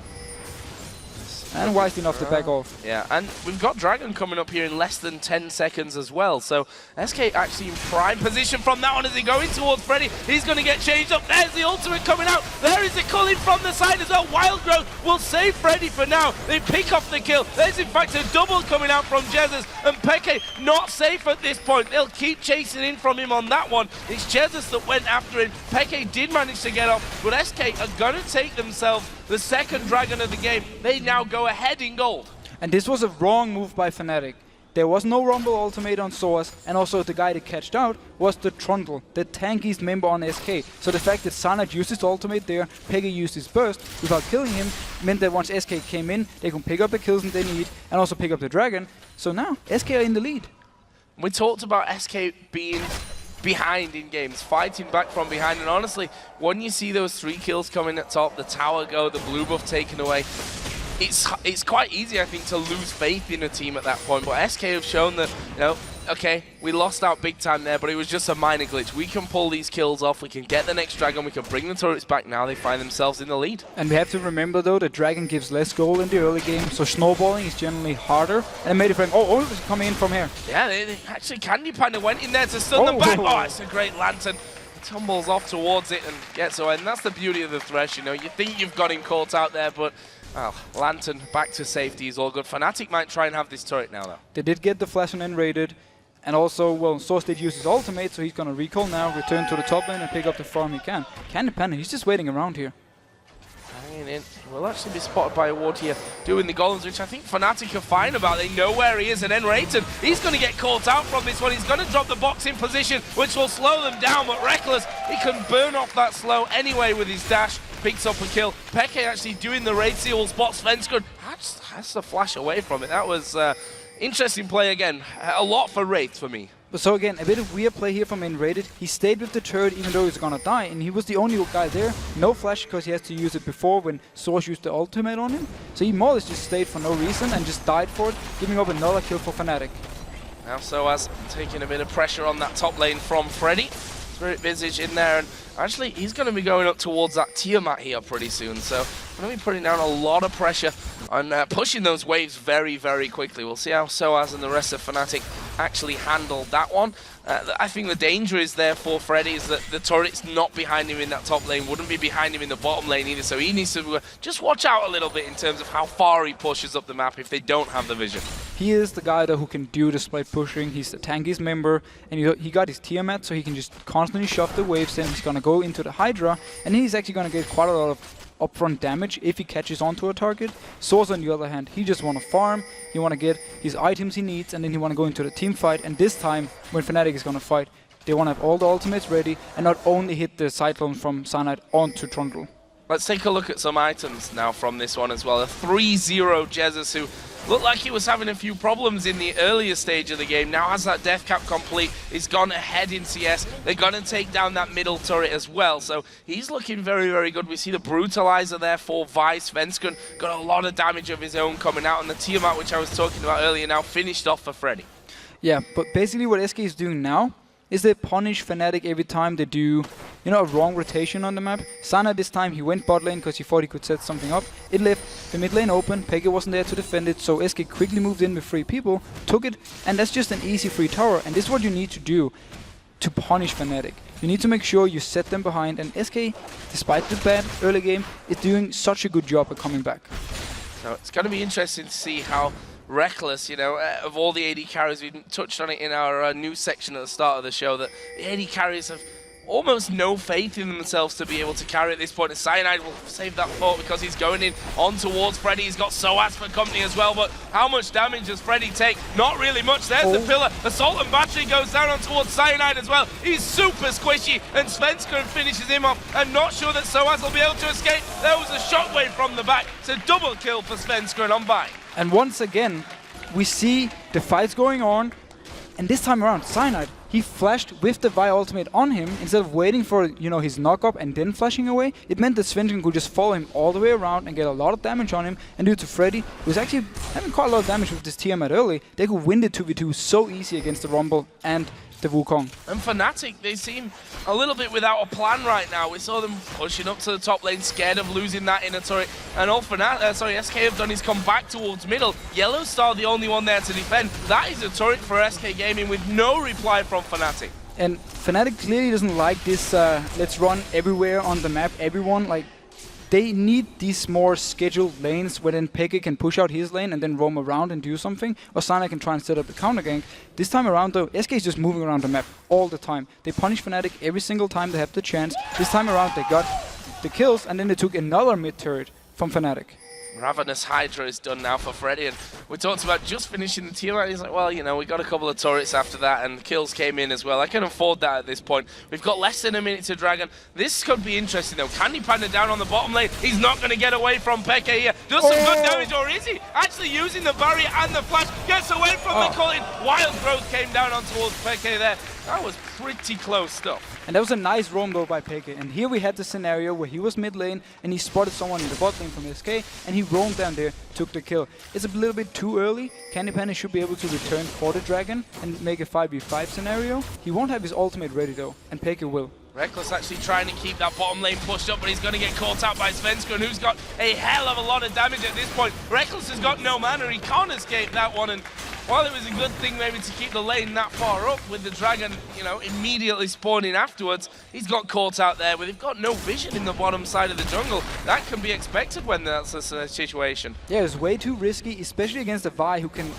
And wise enough to back off. Yeah, and we've got Dragon coming up here in less than 10 seconds as well. So SK actually in prime position from that one as they go in towards Freddy. He's going to get changed up. There's the ultimate coming out. There is the culling from the side as well. Wild Growth will save Freddy for now. They pick off the kill. There's in fact a double coming out from Jesus. And Peke not safe at this point. They'll keep chasing in from him on that one. It's Jesus that went after him. Peke did manage to get off, but SK are going to take themselves the second Dragon of the game. They now go ahead in gold. And this was a wrong move by Fnatic. There was no Rumble ultimate on Source, and also the guy that catched out was the Trundle, the tankiest member on SK. So the fact that Sarnat used his ultimate there, Peke used his burst without killing him, meant that once SK came in, they could pick up the kills that they need, and also pick up the Dragon. So now, SK are in the lead. We talked about SK being behind in games, fighting back from behind, and honestly, when you see those 3 kills coming at top, the tower go, the blue buff taken away, it's quite easy, I think, to lose faith in a team at that point. But SK have shown that, you know, okay, we lost out big time there, but it was just a minor glitch. We can pull these kills off, we can get the next Dragon, we can bring the turrets back. Now they find themselves in the lead. And we have to remember though, the Dragon gives less gold in the early game, so snowballing is generally harder. And I made a friend, oh, is coming in from here. Yeah, they actually, Candy Panda went in there to stun them back. Oh, it's a great lantern. Tumbles off towards it and gets away, and that's the beauty of the Thresh, you know. You think you've got him caught out there, but well, Lantern back to safety is all good. Fnatic might try and have this turret now, though. They did get the flash on Enrated, and also, well, Source did use his ultimate, so he's gonna recall now, return to the top lane, and pick up the farm he can. Candy Panda, he's just waiting around here. Hanging in. Will actually be spotted by a ward here, doing the golems, which I think Fnatic are fine about. They know where he is, and Enrated, he's going to get caught out from this one. He's going to drop the box in position, which will slow them down, but Reckless, he can burn off that slow anyway with his dash. Picks up a kill. Peke actually doing the raid seal, spots Svenskund. Has to flash away from it. That was interesting play again. A lot for Wraith for me. So again, a bit of weird play here from Rated. He stayed with the turret even though he's gonna die, and he was the only guy there. No flash because he has to use it before when Source used the ultimate on him. So he more or less just stayed for no reason and just died for it, giving up another kill for Fnatic. Now Soaz taking a bit of pressure on that top lane from Freddy. Spirit Visage in there, and actually he's going to be going up towards that Tiamat here pretty soon, so going to be putting down a lot of pressure on pushing those waves very, very quickly. We'll see how Soaz and the rest of Fnatic actually handle that one. I think the danger is there for Freddy is that the turret's not behind him in that top lane, wouldn't be behind him in the bottom lane either, so he needs to just watch out a little bit in terms of how far he pushes up the map if they don't have the vision. He is the guy though who can do the split pushing. He's the tankiest member, and he got his Tiamat, so he can just constantly shove the waves in. He's gonna go into the Hydra, and he's actually gonna get quite a lot of upfront damage if he catches onto a target. Source on the other hand, he just want to farm, he want to get his items he needs, and then he want to go into the team fight. And this time, when Fnatic is going to fight, they want to have all the ultimates ready and not only hit the cyclone from Cyanide onto Trundle. Let's take a look at some items now from this one as well. A 3-0 Jesus, who looked like he was having a few problems in the earlier stage of the game. Now has that death cap complete. He's gone ahead in CS. They're going to take down that middle turret as well. So he's looking very, very good. We see the Brutalizer there for Vice. Svenskun got a lot of damage of his own coming out. And the Tiamat, which I was talking about earlier, now finished off for Freddy. Yeah, but basically what SK is doing now is they punish Fnatic every time they do, a wrong rotation on the map. Sana this time, he went bot lane because he thought he could set something up. It left the mid lane open, Peke wasn't there to defend it, so SK quickly moved in with 3 people, took it, and that's just an easy free tower. And this is what you need to do to punish Fnatic. You need to make sure you set them behind, and SK, despite the bad early game, is doing such a good job at coming back. So it's going to be interesting to see how Reckless, of all the AD carries, we touched on it in our news section at the start of the show, that the AD carries have almost no faith in themselves to be able to carry at this point. And Cyanide will save that thought because he's going in on towards Freddy. He's got Soaz for company as well, but how much damage does Freddy take? Not really much. There's the pillar. Assault and Battery goes down on towards Cyanide as well. He's super squishy, and Svenskun finishes him off. I'm not sure that Soaz will be able to escape. There was a shockwave from the back. It's a double kill for Svenskun on Vine. And once again, we see the fights going on, and this time around, Cyanide, he flashed with the Vi ultimate on him instead of waiting for, his knock-up and then flashing away. It meant that Svenskun could just follow him all the way around and get a lot of damage on him. And due to Freddy, who was actually having quite a lot of damage with this Tiamat early, they could win the 2v2 so easy against the Rumble and the Wukong. And Fnatic, they seem a little bit without a plan right now. We saw them pushing up to the top lane, scared of losing that inner turret. And all SK have done is come back towards middle. Yellow Star the only one there to defend. That is a turret for SK Gaming with no reply from Fnatic. And Fnatic clearly doesn't like this, let's run everywhere on the map, everyone. They need these more scheduled lanes where then Peke can push out his lane and then roam around and do something, or Sana can try and set up a counter gank. This time around though, SK is just moving around the map all the time. They punish Fnatic every single time they have the chance. This time around they got the kills, and then they took another mid turret from Fnatic. Ravenous Hydra is done now for Freddy, and we talked about just finishing the tier line. He's like, well, we got a couple of turrets after that, and kills came in as well. I can afford that at this point. We've got less than a minute to Dragon. This could be interesting, though. Can he panda down on the bottom lane? He's not going to get away from Peke here. Does some good damage, or is he actually using the barrier and the flash? Gets away from the call. Wild Growth came down on towards Peke there. That was pretty close stuff. And that was a nice roam though by Peke. And here we had the scenario where he was mid lane and he spotted someone in the bot lane from SK, and he roamed down there, took the kill. It's a little bit too early. Candy Panda should be able to return for the Dragon and make a 5v5 scenario. He won't have his ultimate ready though, and Peke will. Reckless actually trying to keep that bottom lane pushed up, but he's going to get caught out by Svenskun, who's got a hell of a lot of damage at this point. Reckless has got no mana, he can't escape that one, and while it was a good thing maybe to keep the lane that far up with the Dragon, immediately spawning afterwards, he's got caught out there, but they've got no vision in the bottom side of the jungle. That can be expected when that's a situation. Yeah, it's way too risky, especially against a Vi who can,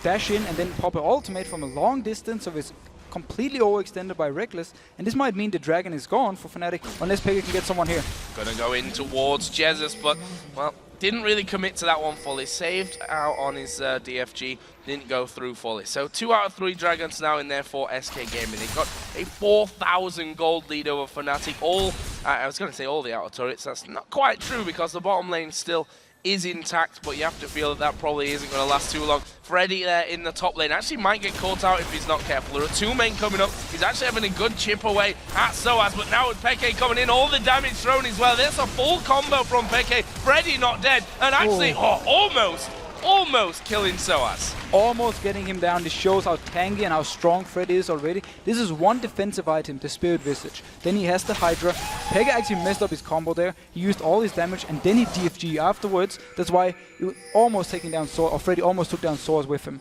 dash in and then pop an ultimate from a long distance, so it's completely overextended by Reckless, and this might mean the Dragon is gone for Fnatic unless Peke can get someone here. Gonna go in towards Jesus, but, well, didn't really commit to that one fully. Saved out on his DFG, didn't go through fully. So 2 out of 3 Dragons now in there for SK Gaming. They've got a 4,000 gold lead over Fnatic. I was going to say all the outer turrets. That's not quite true because the bottom lane still is intact, but you have to feel that that probably isn't going to last too long. Freddy there in the top lane actually might get caught out if he's not careful. There are two men coming up. He's actually having a good chip away at Soaz, but now with Peke coming in, all the damage thrown his way. There's a full combo from Peke. Freddy not dead, and actually almost killing Soaz. Almost getting him down. This shows how tanky and how strong Fred is already. This is one defensive item, the Spirit Visage. Then he has the Hydra. Pega actually messed up his combo there. He used all his damage and then he DFG afterwards. That's why he was almost taking down Soaz, or Freddy almost took down Soaz with him.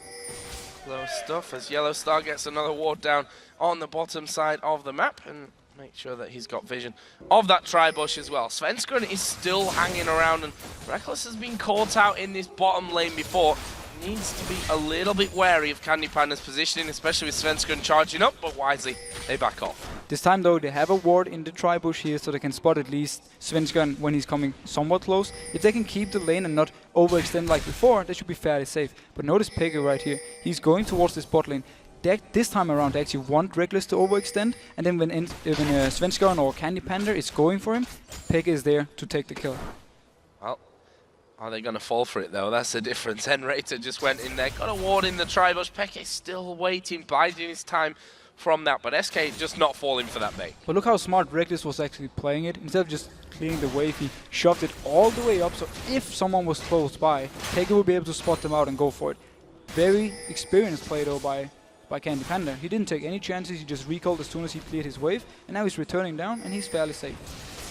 Close stuff as Yellow Star gets another ward down on the bottom side of the map, and make sure that he's got vision of that tri-bush as well. Svenskeren is still hanging around, and Reckless has been caught out in this bottom lane before. Needs to be a little bit wary of Candy Panda's positioning, especially with Svenskeren charging up, but wisely they back off. This time though, they have a ward in the tri-bush here, so they can spot at least Svenskeren when he's coming somewhat close. If they can keep the lane and not overextend like before, they should be fairly safe. But notice Pega right here, he's going towards this bot lane. This time around, they actually want Reckless to overextend, and then when Svenskeren or Candy Panda is going for him, Pega is there to take the kill. Well, are they going to fall for it though? That's the difference. Henrater just went in there, got a ward in the tri-bush. Peke still waiting, biding his time from that, but SK just not falling for that bait. But look how smart Reckless was actually playing it. Instead of just clearing the wave, he shoved it all the way up, so if someone was close by, Peke would be able to spot them out and go for it. Very experienced play though by Candy Panda. He didn't take any chances, he just recalled as soon as he cleared his wave, and now he's returning down and he's fairly safe.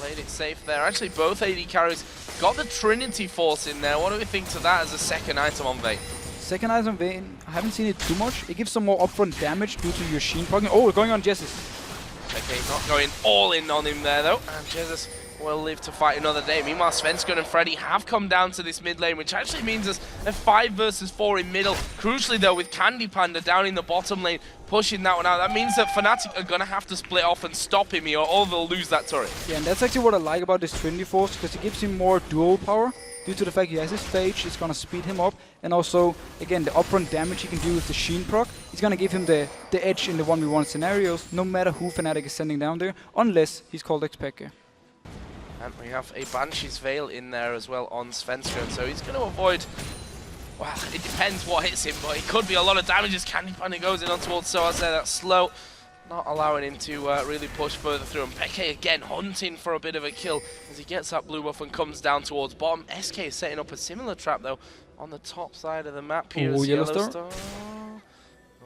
Played it safe there. Actually, both AD carries got the Trinity Force in there. What do we think to that as a second item on Vayne? Second item on Vayne, I haven't seen it too much. It gives some more upfront damage due to your Sheen progging. Oh, we're going on Jesus. Okay, not going all in on him there though, and Jesus will live to fight another day. Meanwhile, Svenskeren and Freddy have come down to this mid lane, which actually means there's a 5 versus 4 in middle. Crucially though, with Candy Panda down in the bottom lane, pushing that one out, that means that Fnatic are going to have to split off and stop him here, or they'll lose that turret. Yeah, and that's actually what I like about this Trinity Force, because it gives him more dual power. Due to the fact he has his phage, it's going to speed him up, and also, again, the upfront damage he can do with the Sheen proc, it's going to give him the edge in the 1v1 scenarios, no matter who Fnatic is sending down there, unless he's called X-Peke. And we have a Banshee's Veil in there as well on Svenskeren, so he's going to avoid, well, it depends what hits him, but it could be a lot of damage as Candy Panda goes in on towards Soaz there. That's slow, not allowing him to really push further through. And Peke again hunting for a bit of a kill as he gets that blue buff and comes down towards bottom. SK is setting up a similar trap though on the top side of the map here. Oh, Yellow Star.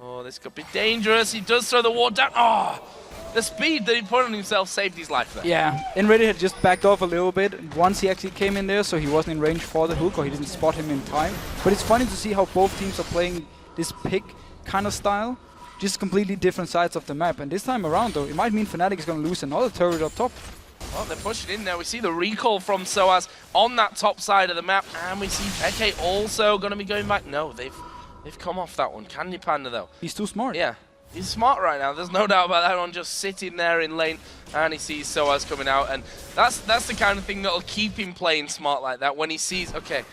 Oh, this could be dangerous. He does throw the ward down. Oh! The speed that he put on himself saved his life there. Yeah, Henrater had just backed off a little bit once he actually came in there, so he wasn't in range for the hook, or he didn't spot him in time. But it's funny to see how both teams are playing this pick kind of style, just completely different sides of the map. And this time around though, it might mean Fnatic is going to lose another turret up top. Well, they're pushing in there. We see the recall from Soaz on that top side of the map, and we see Peke also going to be going back. No, they've come off that one. Candy Panda though. He's too smart. Yeah. He's smart right now, there's no doubt about that one, just sitting there in lane, and he sees Soaz coming out, and that's the kind of thing that'll keep him playing smart like that. When he sees, okay,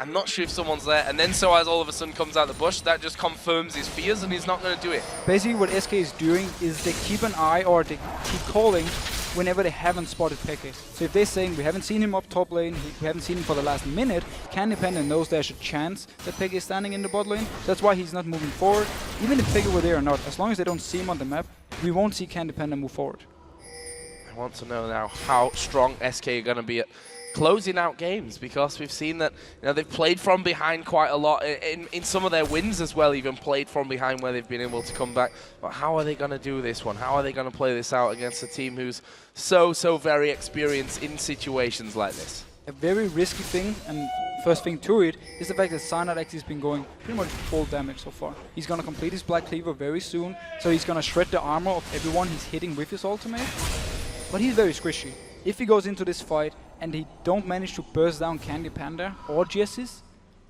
I'm not sure if someone's there, and then Soaz all of a sudden comes out the bush, that just confirms his fears, and he's not going to do it. Basically what SK is doing is they keep an eye, or they keep calling whenever they haven't spotted Peke. So if they're saying we haven't seen him up top lane, we haven't seen him for the last minute, Candy Panda knows there's a chance that Peke is standing in the bot lane. That's why he's not moving forward. Even if Peke were there or not, as long as they don't see him on the map, we won't see Candy Panda move forward. I want to know now how strong SK are going to be at closing out games, because we've seen that they've played from behind quite a lot in some of their wins as well, even played from behind where they've been able to come back. But how are they going to do this one? How are they going to play this out against a team who's so very experienced in situations like this? A very risky thing, and first thing to it, is the fact that Cyanide actually has been going pretty much full damage so far. He's going to complete his Black Cleaver very soon, so he's going to shred the armor of everyone he's hitting with his ultimate. But he's very squishy. If he goes into this fight and he don't manage to burst down Candy Panda or Jessis,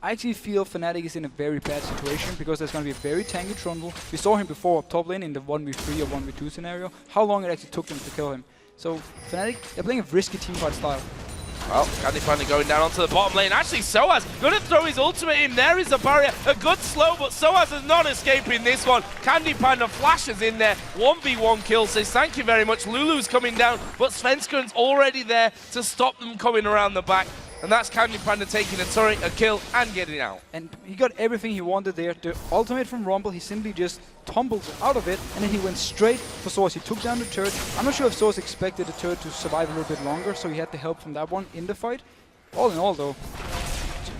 I actually feel Fnatic is in a very bad situation, because there's going to be a very tanky Trundle. We saw him before up top lane in the 1v3 or 1v2 scenario, how long it actually took them to kill him. So Fnatic, they're playing a risky teamfight style. Well, Candy Panda going down onto the bottom lane. Actually, Soaz going to throw his ultimate in. There is a barrier. A good slow, but Soaz is not escaping this one. Candy Panda flashes in there. 1v1 kill. Says thank you very much. Lulu's coming down, but Svenskeren's already there to stop them coming around the back. and that's Candy Panda taking a turret, a kill, and getting out. And he got everything he wanted there. The ultimate from Rumble, he simply just tumbled out of it, and then he went straight for Source. He took down the turret. I'm not sure if Source expected the turret to survive a little bit longer, so he had the help from that one in the fight. All in all, though,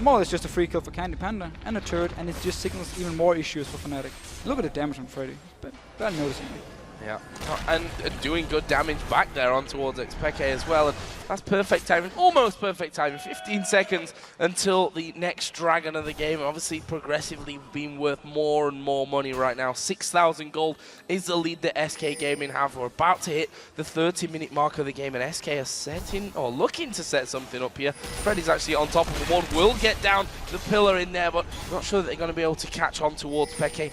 more or less just a free kill for Candy Panda and a turret, and it just signals even more issues for Fnatic. Look at the damage on Freddy. Bad noticing me. Yeah, and doing good damage back there on towards Xpeke as well, and that's perfect timing, almost perfect timing. 15 seconds until the next Dragon of the game, obviously progressively being worth more and more money right now. 6,000 gold is the lead that SK Gaming have. We're about to hit the 30-minute mark of the game, and SK are setting, or looking to set something up here. Freddy's actually on top of the one, will get down the pillar in there, but not sure that they're going to be able to catch on towards Peke.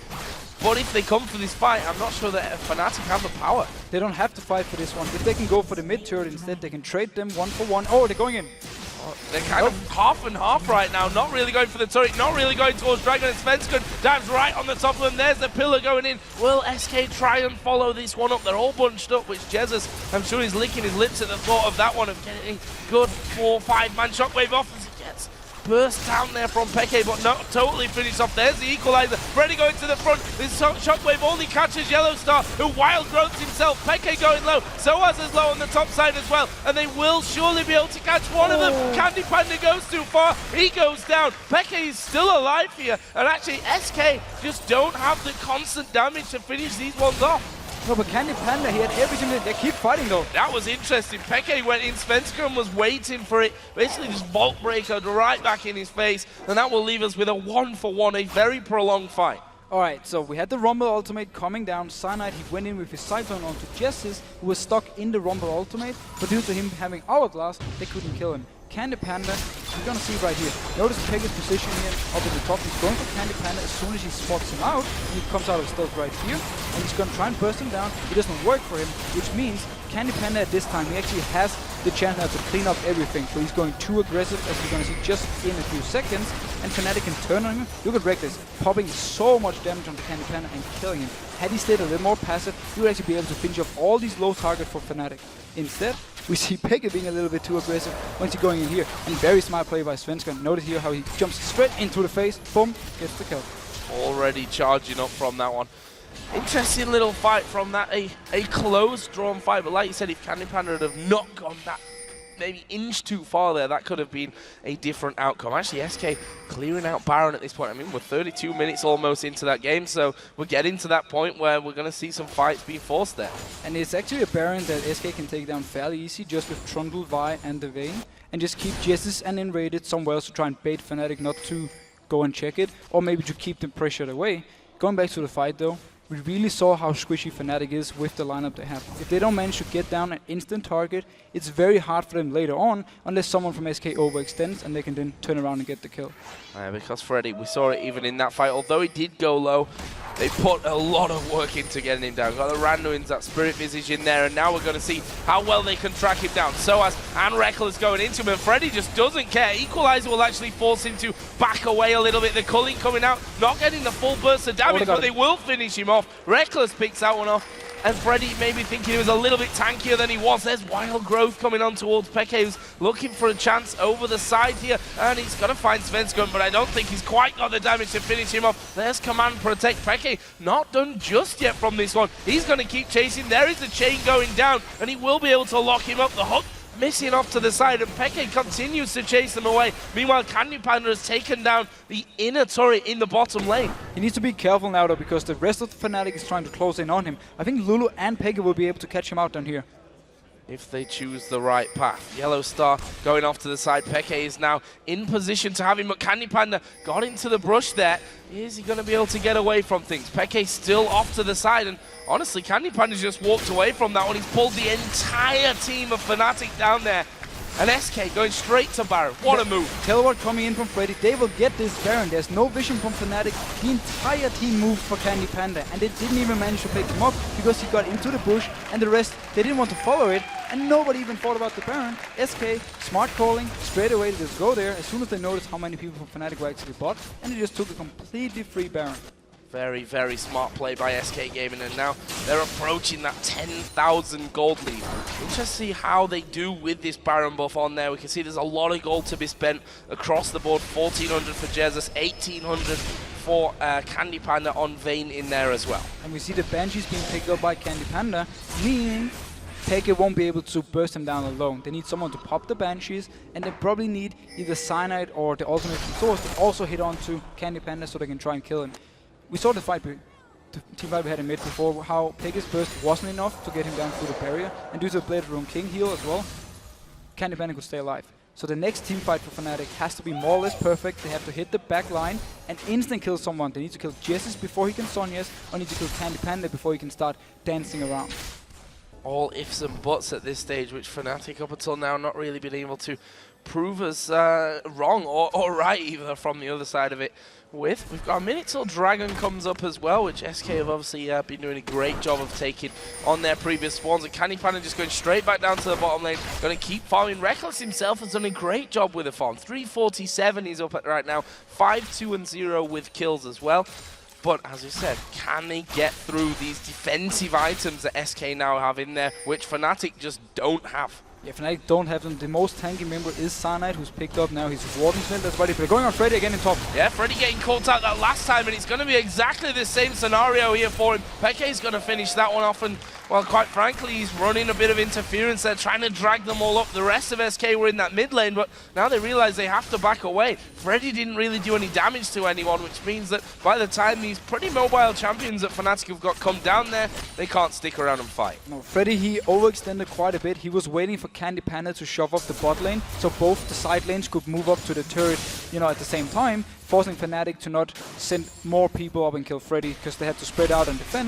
But if they come for this fight, I'm not sure that Fnatic have the power. They don't have to fight for this one. If they can go for the mid turret instead, they can trade them 1-for-1. Oh, they're going in. They're kind of half and half right now. Not really going for the turret, not really going towards Dragon, and Svensson dives right on the top of them. There's the pillar going in. Will SK try and follow this one up? They're all bunched up, which Jesus, I'm sure he's licking his lips at the thought of that one, of getting a good 4-5-man shockwave off as he gets burst down there from Peke, but not totally finished off. There's the equalizer. Freddy going to the front. This shockwave only catches Yellowstar, who wild growths himself. Peke going low. Soaz is low on the top side as well, and they will surely be able to catch one of them. Candy Panda goes too far. He goes down. Peke is still alive here, and actually SK just don't have the constant damage to finish these ones off. No, but Candy Panda, he had everything. They keep fighting though. That was interesting. Peke went in, Svensson was waiting for it. Basically just Vault Breaker right back in his face, and that will leave us with a 1-for-1, a very prolonged fight. Alright, so we had the Rumble ultimate coming down. Cyanide, he went in with his Cyclone onto Jessis, who was stuck in the Rumble ultimate, but due to him having Hourglass, they couldn't kill him. Candy Panda, you're gonna see right here. Notice Pega's position here up at the top. He's going for Candy Panda as soon as he spots him out. He comes out of stealth right here, and he's gonna try and burst him down. It doesn't work for him, which means Candy Panda at this time, he actually has the chance now to clean up everything. So he's going too aggressive, as you're gonna see just in a few seconds, and Fnatic can turn on him. Look at Reckless, popping so much damage onto Candy Panda and killing him. Had he stayed a little more passive, he would actually be able to finish off all these low targets for Fnatic. Instead, we see Peke being a little bit too aggressive once he's going in here. And very smart play by Svensson. Notice here how he jumps straight into the face. Boom, gets the kill. Already charging up from that one. Interesting little fight from that. A close drawn fight. But like you said, if Candy Panda had not gone that maybe inch too far there, that could have been a different outcome. Actually, SK clearing out Baron at this point. I mean, we're 32 minutes almost into that game, so we're getting to that point where we're going to see some fights being forced there. And it's actually a Baron that SK can take down fairly easy, just with Trundle, Vi, and the Vayne, and just keep Jessis and Enraided somewhere else to try and bait Fnatic not to go and check it, or maybe to keep them pressured away. Going back to the fight though, we really saw how squishy Fnatic is with the lineup they have. If they don't manage to get down an instant target, it's very hard for them later on, unless someone from SK overextends and they can then turn around and get the kill. Because Freddy, we saw it even in that fight, although he did go low, they put a lot of work into getting him down. Got the Randuins, that Spirit Visage in there, and now we're going to see how well they can track him down. Soaz and Reckless going into him, and Freddy just doesn't care. Equalizer will actually force him to back away a little bit. The culling coming out, not getting the full burst of damage, but they will finish him off. Reckless picks that one off, and Freddy maybe thinking he was a little bit tankier than he was. There's Wild Growth coming on towards Peke, who's looking for a chance over the side here, and he's going to find Svensson, but I don't think he's quite got the damage to finish him off. There's Command Protect. Peke not done just yet from this one. He's going to keep chasing. There is the chain going down, and he will be able to lock him up. The hook missing off to the side, and Peke continues to chase them away. Meanwhile, Candy Panda has taken down the inner turret in the bottom lane. He needs to be careful now though, because the rest of the Fnatic is trying to close in on him. I think Lulu and Peke will be able to catch him out down here. If they choose the right path. Yellowstar going off to the side. Peke is now in position to have him, but Candy Panda got into the brush there. Is he going to be able to get away from things? Peke still off to the side, and honestly, Candy Panda just walked away from that one. He's pulled the entire team of Fnatic down there. And SK going straight to Baron. What a move. Teleport coming in from Freddy. They will get this Baron. There's no vision from Fnatic. The entire team moved for Candy Panda, and they didn't even manage to pick him up because he got into the bush, and the rest, they didn't want to follow it, and nobody even thought about the Baron. SK, smart calling, straight away they just go there as soon as they noticed how many people from Fnatic were actually bot, and they just took a completely free Baron. Very, very smart play by SK Gaming, and now they're approaching that 10,000 gold lead. We'll just see how they do with this Baron buff on there. We can see there's a lot of gold to be spent across the board. 1,400 for Jesus, 1,800 for Candy Panda on Vayne in there as well. And we see the Banshees being picked up by Candy Panda, meaning Peke won't be able to burst him down alone. They need someone to pop the Banshees, and they probably need either Cyanide or the ultimate from Source to also hit onto Candy Panda so they can try and kill him. We saw the team fight we had in mid before, how Peke's burst wasn't enough to get him down through the barrier, and due to the Blade Rune King heal as well, Candy Panda could stay alive. So the next team fight for Fnatic has to be more or less perfect. They have to hit the back line and instant kill someone. They need to kill Jesus before he can Sonya's, or need to kill Candy Panda before he can start dancing around. All ifs and buts at this stage, which Fnatic up until now not really been able to prove us wrong or right either from the other side of it. We've got a minute till Dragon comes up as well, which SK have obviously been doing a great job of taking on their previous spawns. And Candy Panda just going straight back down to the bottom lane, going to keep farming. Reckless himself has done a great job with the farm. 347 he's up at right now, 5-2-0 with kills as well. But as we said, can they get through these defensive items that SK now have in there, which Fnatic just don't have? Yeah, Fnatic don't have them. The most tanky member is Cyanide, who's picked up now his Warden's That's why they're going on Freddy again in top. Yeah, Freddy getting caught out that last time, and it's going to be exactly the same scenario here for him. Peke's going to finish that one off, and, well, quite frankly, he's running a bit of interference there, trying to drag them all up. The rest of SK were in that mid lane, but now they realize they have to back away. Freddy didn't really do any damage to anyone, which means that by the time these pretty mobile champions that Fnatic have got come down there, they can't stick around and fight. No, Freddy, he overextended quite a bit. He was waiting for Candy Panda to shove off the bot lane, so both the side lanes could move up to the turret, at the same time, forcing Fnatic to not send more people up and kill Freddy, because they had to spread out and defend.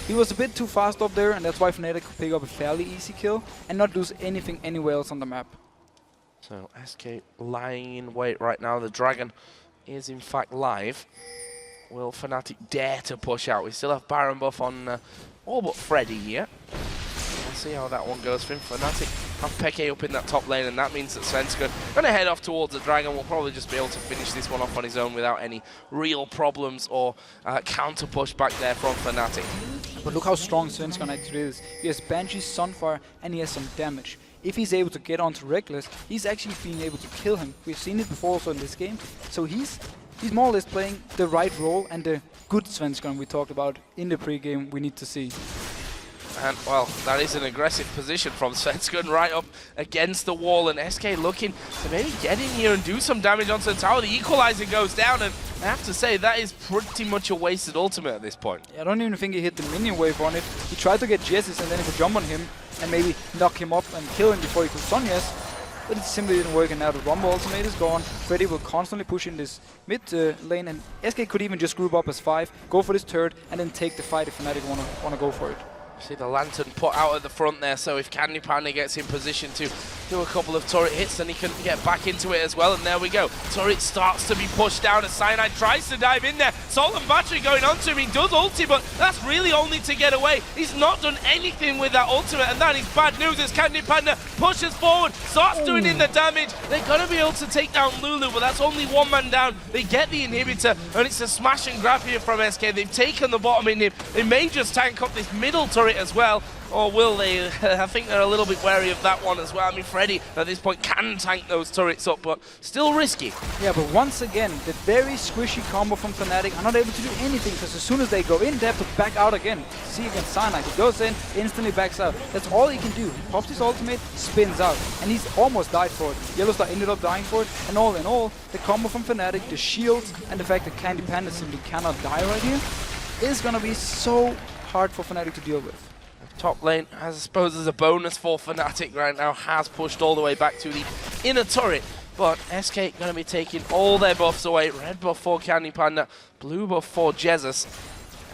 He was a bit too fast up there, and that's why Fnatic could pick up a fairly easy kill and not lose anything anywhere else on the map. So SK lying in wait right now. The Dragon is in fact live. Will Fnatic dare to push out? We still have Baron buff on all but Freddy here. We'll see how that one goes for him. Fnatic have Peke up in that top lane, and that means that Svenska going to head off towards the Dragon. Will probably just be able to finish this one off on his own without any real problems or counter push back there from Fnatic. But look how strong Svenska actually is. He has Banshee, Sunfire, and he has some damage. If he's able to get onto Reckless, he's actually being able to kill him. We've seen it before also in this game. So he's more or less playing the right role and the good Svensson we talked about in the pre-game we need to see. And, well, that is an aggressive position from Svensson right up against the wall, and SK looking to maybe get in here and do some damage onto the tower. The equalizer goes down, and I have to say that is pretty much a wasted ultimate at this point. Yeah, I don't even think he hit the minion wave on it. He tried to get Jesus and then he could jump on him and maybe knock him up and kill him before he could Sonya's. But it simply didn't work, and now the Rumble ultimate is gone. Freddy will constantly push in this mid lane, and SK could even just group up as 5, go for this turret, and then take the fight if Fnatic wanna go for it. See the Lantern put out at the front there, so if Candy Panda gets in position to do a couple of turret hits, then he can get back into it as well, and there we go. Turret starts to be pushed down as Cyanide tries to dive in there. Salt and Battery going onto him, he does ulti, but that's really only to get away. He's not done anything with that ultimate, and that is bad news as Candy Panda pushes forward, starts doing in the damage. They're going to be able to take down Lulu, but that's only one man down. They get the inhibitor, and it's a smash and grab here from SK. They've taken the bottom inhib. They may just tank up this middle turret as well, or will they? I think they're a little bit wary of that one as well. I mean, Freddy at this point can tank those turrets up, but still risky. Yeah, but once again, the very squishy combo from Fnatic are not able to do anything, because as soon as they go in, they have to back out again. See against Cyanide, he goes in, instantly backs out. That's all he can do. He pops his ultimate, spins out, and he's almost died for it. Yellowstar ended up dying for it, and all in all, the combo from Fnatic, the shields, and the fact that Candy Panda simply cannot die right here, is gonna be so hard for Fnatic to deal with. Top lane, I suppose as a bonus for Fnatic right now, has pushed all the way back to the inner turret. But SK going to be taking all their buffs away. Red buff for Candy Panda, blue buff for Jesus.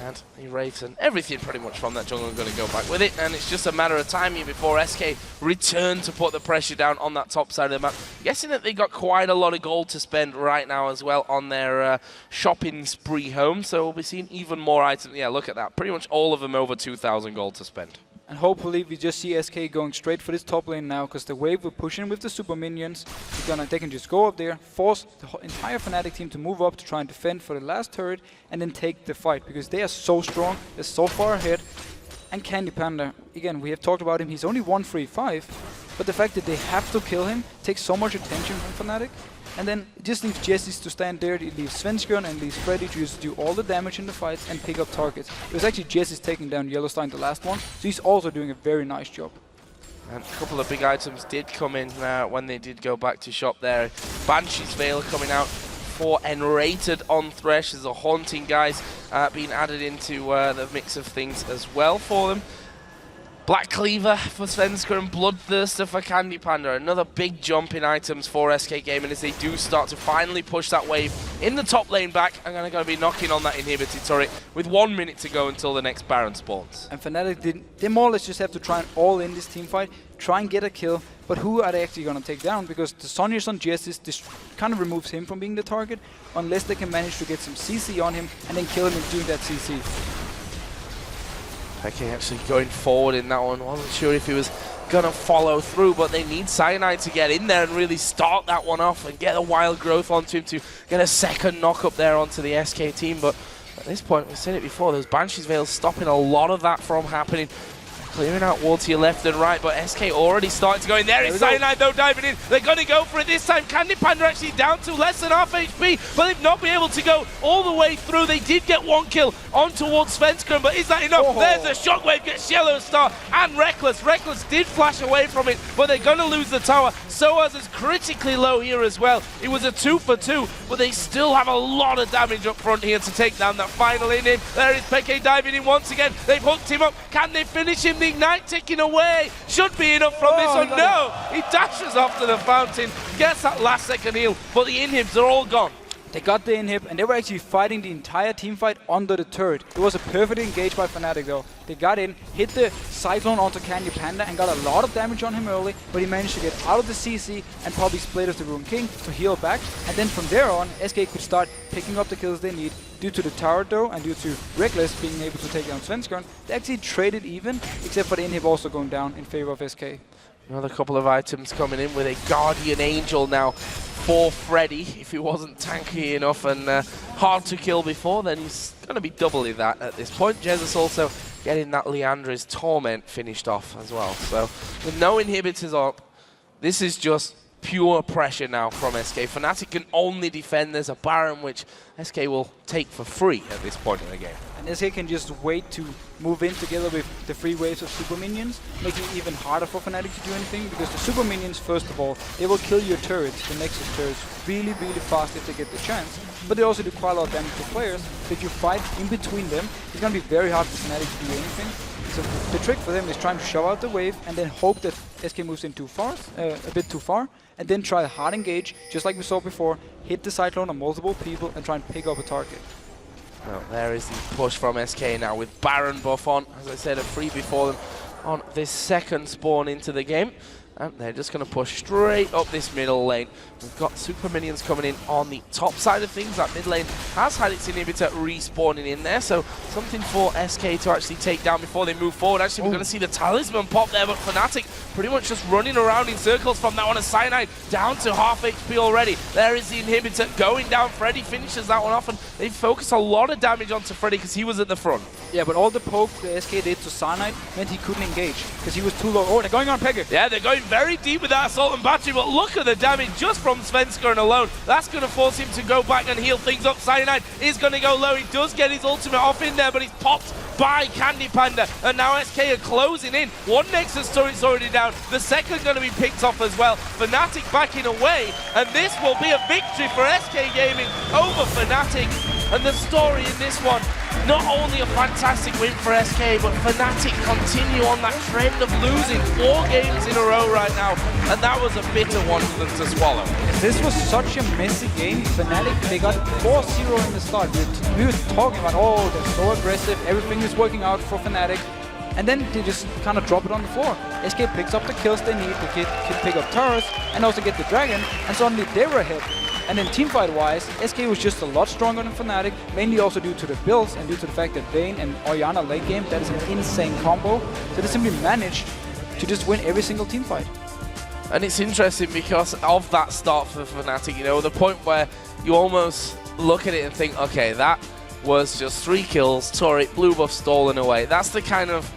And the Wraiths and everything pretty much from that jungle are going to go back with it. And it's just a matter of time here before SK return to put the pressure down on that top side of the map. I'm guessing that they got quite a lot of gold to spend right now as well on their shopping spree home. So we'll be seeing even more items. Yeah, look at that. Pretty much all of them over 2,000 gold to spend. And hopefully we just see SK going straight for this top lane now, because the wave will push in with the super minions. They can just go up there, force the entire Fnatic team to move up to try and defend for the last turret, and then take the fight, because they are so strong, they're so far ahead. And Candy Panda, again, we have talked about him, he's only 1-3-5, but the fact that they have to kill him takes so much attention from Fnatic. And then it just leaves Jessis to stand there, it leaves Svenskjørn and leaves Freddy to just do all the damage in the fights and pick up targets. It was actually Jessis taking down Yellowstein the last one, so he's also doing a very nice job. And a couple of big items did come in when they did go back to shop there. Banshee's Veil coming out for Enrated on Thresh as a Haunting guys being added into the mix of things as well for them. Black Cleaver for Svenskjørn and Bloodthirster for Candy Panda. Another big jump in items for SK Gaming as they do start to finally push that wave in the top lane back. I'm going to be knocking on that inhibited turret with 1 minute to go until the next Baron spawns. And Fnatic, they more or less just have to try and all in this team fight, try and get a kill. But who are they actually going to take down? Because the Sonya's on Jessis, this kind of removes him from being the target, unless they can manage to get some CC on him and then kill him and doing that CC. Okay, actually going forward in that one. Wasn't sure if he was going to follow through, but they need Cyanide to get in there and really start that one off and get a wild growth onto him to get a second knock up there onto the SK team. But at this point, we've seen it before, those Banshee's Veils stopping a lot of that from happening. Clearing out wall to your left and right, but SK already starting to go in there. It's Cyanide though diving in. They're going to go for it this time. Candy Panda actually down to less than half HP, but they've not been able to go all the way through. They did get one kill on towards Svenskjørn, but is that enough? Oh. There's a shockwave, gets Yellow Star and Reckless. Reckless did flash away from it, but they're going to lose the tower. Soaz is critically low here as well. It was a 2 for 2, but they still have a lot of damage up front here to take down that final inhib. There is Peke diving in once again. They've hooked him up. Can they finish him? The Ignite ticking away. Should be enough from this one. No! He dashes off to the fountain, gets that last second heal, but the inhibs are all gone. They got the inhib, and they were actually fighting the entire team fight under the turret. It was a perfect engage by Fnatic though. They got in, hit the Cyclone onto Candy Panda and got a lot of damage on him early, but he managed to get out of the CC and probably split off the Rune King to heal back. And then from there on, SK could start picking up the kills they need. Due to the tower though, and due to Reckless being able to take down Svenskjørn, they actually traded even, except for the inhib also going down in favor of SK. Another couple of items coming in with a Guardian Angel now for Freddy. If he wasn't tanky enough and hard to kill before, then he's going to be doubly that at this point. Jesus also getting that Leandra's Torment finished off as well. So with no inhibitors up, this is just pure pressure now from SK. Fnatic can only defend. There's a Baron which SK will take for free at this point in the game. And SK can just wait to move in together with the 3 waves of super minions, making it even harder for Fnatic to do anything, because the super minions, first of all, they will kill your turrets, the Nexus turrets, really fast if they get the chance. But they also do quite a lot of damage to players, so if you fight in between them, it's going to be very hard for Fnatic to do anything. So the trick for them is trying to shove out the wave and then hope that SK moves in too far, a bit too far, and then try a hard engage, just like we saw before, hit the Cyclone on multiple people and try and pick up a target. Well, there is the push from SK now with Baron buff on. As I said, a freebie for them on this second spawn into the game. And they're just going to push straight up this middle lane. We've got super minions coming in on the top side of things. That mid lane has had its inhibitor respawning in there, so something for SK to actually take down before they move forward. Actually, we're going to see the talisman pop there, but Fnatic pretty much just running around in circles from that one. A Cyanide down to half HP already. There is the inhibitor going down. Freddy finishes that one off, and they focus a lot of damage onto Freddy because he was at the front. Yeah, but all the poke the SK did to Cyanide meant he couldn't engage because he was too low. Oh, they're going on Pegger. Yeah, they're going very deep with that Assault and Battery, but look at the damage just from Svenskjørn alone. That's going to force him to go back and heal things up. Cyanide is going to go low. He does get his ultimate off in there, but he's popped by Candy Panda, and now SK are closing in. One Nexus turret's already down. The second going to be picked off as well. Fnatic backing away, and this will be a victory for SK Gaming over Fnatic. And the story in this one, not only a fantastic win for SK, but Fnatic continue on that trend of losing 4 games in a row right now, and that was a bitter one for them to swallow. This was such a messy game. Fnatic, they got 4-0 in the start. We were talking about, oh, they're so aggressive, everything is working out for Fnatic, and then they just kind of drop it on the floor. SK picks up the kills they need, they can pick up turrets, and also get the dragon, and suddenly they were ahead. And then teamfight-wise, SK was just a lot stronger than Fnatic, mainly also due to the builds and due to the fact that Vayne and Orianna late game, that is an insane combo. So they simply managed to just win every single teamfight. And it's interesting because of that start for Fnatic, you know, the point where you almost look at it and think, okay, that was just 3 kills, turret, blue buff stolen away. That's the kind of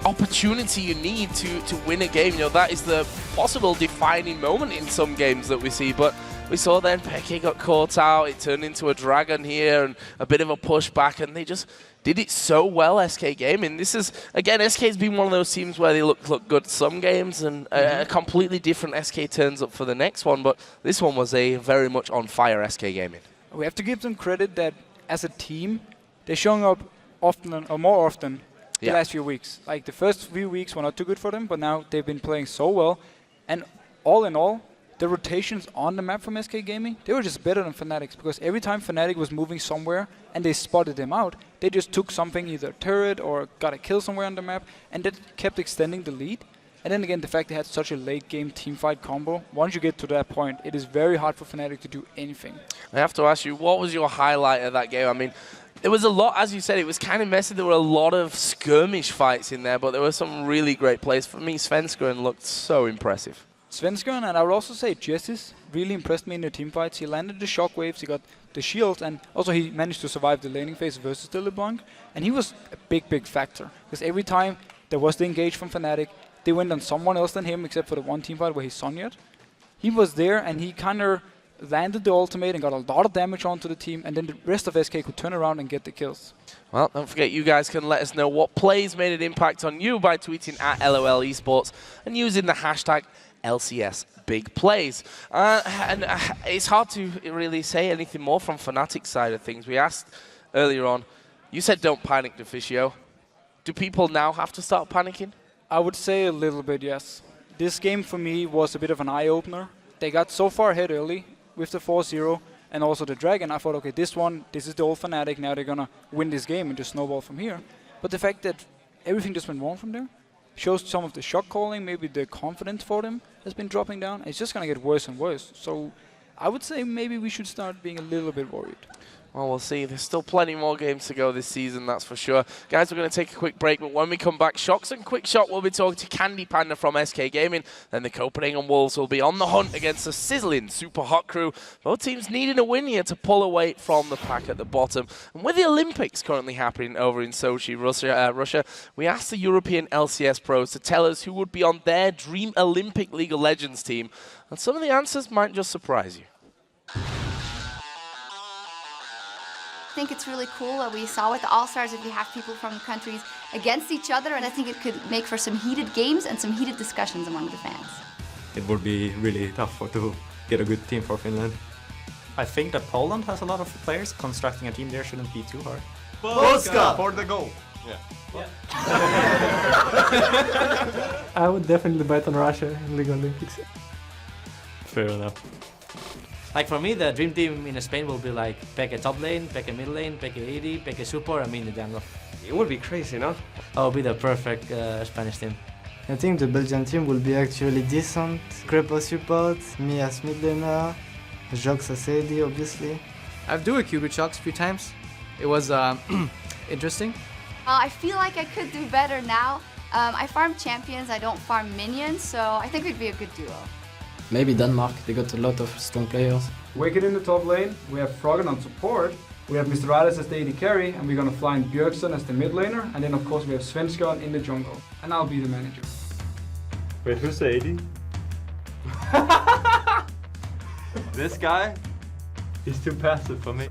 opportunity you need to win a game. You know, that is the possible defining moment in some games that we see. But we saw then Peke got caught out, it turned into a dragon here and a bit of a pushback, and they just did it so well, SK Gaming. This is, again, SK's been one of those teams where they look good some games and a completely different SK turns up for the next one, but this one was a very much on fire SK Gaming. We have to give them credit that as a team, they're showing up often or more often the last few weeks. Like the first few weeks were not too good for them, but now they've been playing so well. And all in all, the rotations on the map from SK Gaming, they were just better than Fnatic's, because every time Fnatic was moving somewhere and they spotted them out, they just took something, either a turret or got a kill somewhere on the map, and that kept extending the lead. And then again, the fact they had such a late game teamfight combo, once you get to that point, it is very hard for Fnatic to do anything. I have to ask you, what was your highlight of that game? I mean, there was a lot, as you said, it was kind of messy. There were a lot of skirmish fights in there, but there were some really great plays. For me, Svenskeren looked so impressive. Svenskeren, and I would also say Jessis, really impressed me in the teamfights. He landed the shockwaves, he got the shield, and also he managed to survive the laning phase versus the LeBlanc. And he was a big factor, because every time there was the engage from Fnatic, they went on someone else than him, except for the one teamfight where he Sonya'd. He was there, and he kind of landed the ultimate and got a lot of damage onto the team, and then the rest of SK could turn around and get the kills. Well, don't forget, you guys can let us know what plays made an impact on you by tweeting at LOL Esports and using the hashtag LCS Big Plays. It's hard to really say anything more from Fnatic's side of things. We asked earlier on, you said don't panic, Deficio. Do people now have to start panicking? I would say a little bit, yes. This game for me was a bit of an eye-opener. They got so far ahead early with the 4-0 and also the Dragon. I thought, okay, this is the old Fnatic, now they're gonna win this game and just snowball from here. But the fact that everything just went wrong from there shows some of the shot calling, maybe the confidence for them has been dropping down. It's just gonna get worse and worse. So I would say maybe we should start being a little bit worried. Well, we'll see. There's still plenty more games to go this season, that's for sure. Guys, we're going to take a quick break, but when we come back, Shocks and Quick Shot will be talking to Candy Panda from SK Gaming. Then the Copenhagen Wolves will be on the hunt against the sizzling Super Hot crew. Both teams needing a win here to pull away from the pack at the bottom. And with the Olympics currently happening over in Sochi, Russia, we asked the European LCS pros to tell us who would be on their Dream Olympic League of Legends team. And some of the answers might just surprise you. I think it's really cool what we saw with the All-Stars if you have people from countries against each other, and I think it could make for some heated games and some heated discussions among the fans. It would be really tough to get a good team for Finland. I think that Poland has a lot of players. Constructing a team there shouldn't be too hard. Polska for the goal! Yeah. I would definitely bet on Russia in League Olympics. Fair enough. Like for me, the dream team in Spain will be like Peke top lane, Peke mid lane, Peke AD, Peke support, and me in the jungle. It would be crazy, no? That would be the perfect Spanish team. I think the Belgian team will be actually decent. Cripple support, me as mid laner, Jox as AD obviously. I've duo queued with Shocks a few times. It was interesting. I feel like I could do better now. I farm champions, I don't farm minions, so I think we'd be a good duo. Maybe Denmark, they got a lot of strong players. Wicked in the top lane, we have Froggen on support, we have Mr. Radis as the AD carry, and we're gonna fly in Bjergsen as the mid laner, and then of course we have Svenskeren in the jungle. And I'll be the manager. Wait, who's the AD? This guy? He's too passive for me.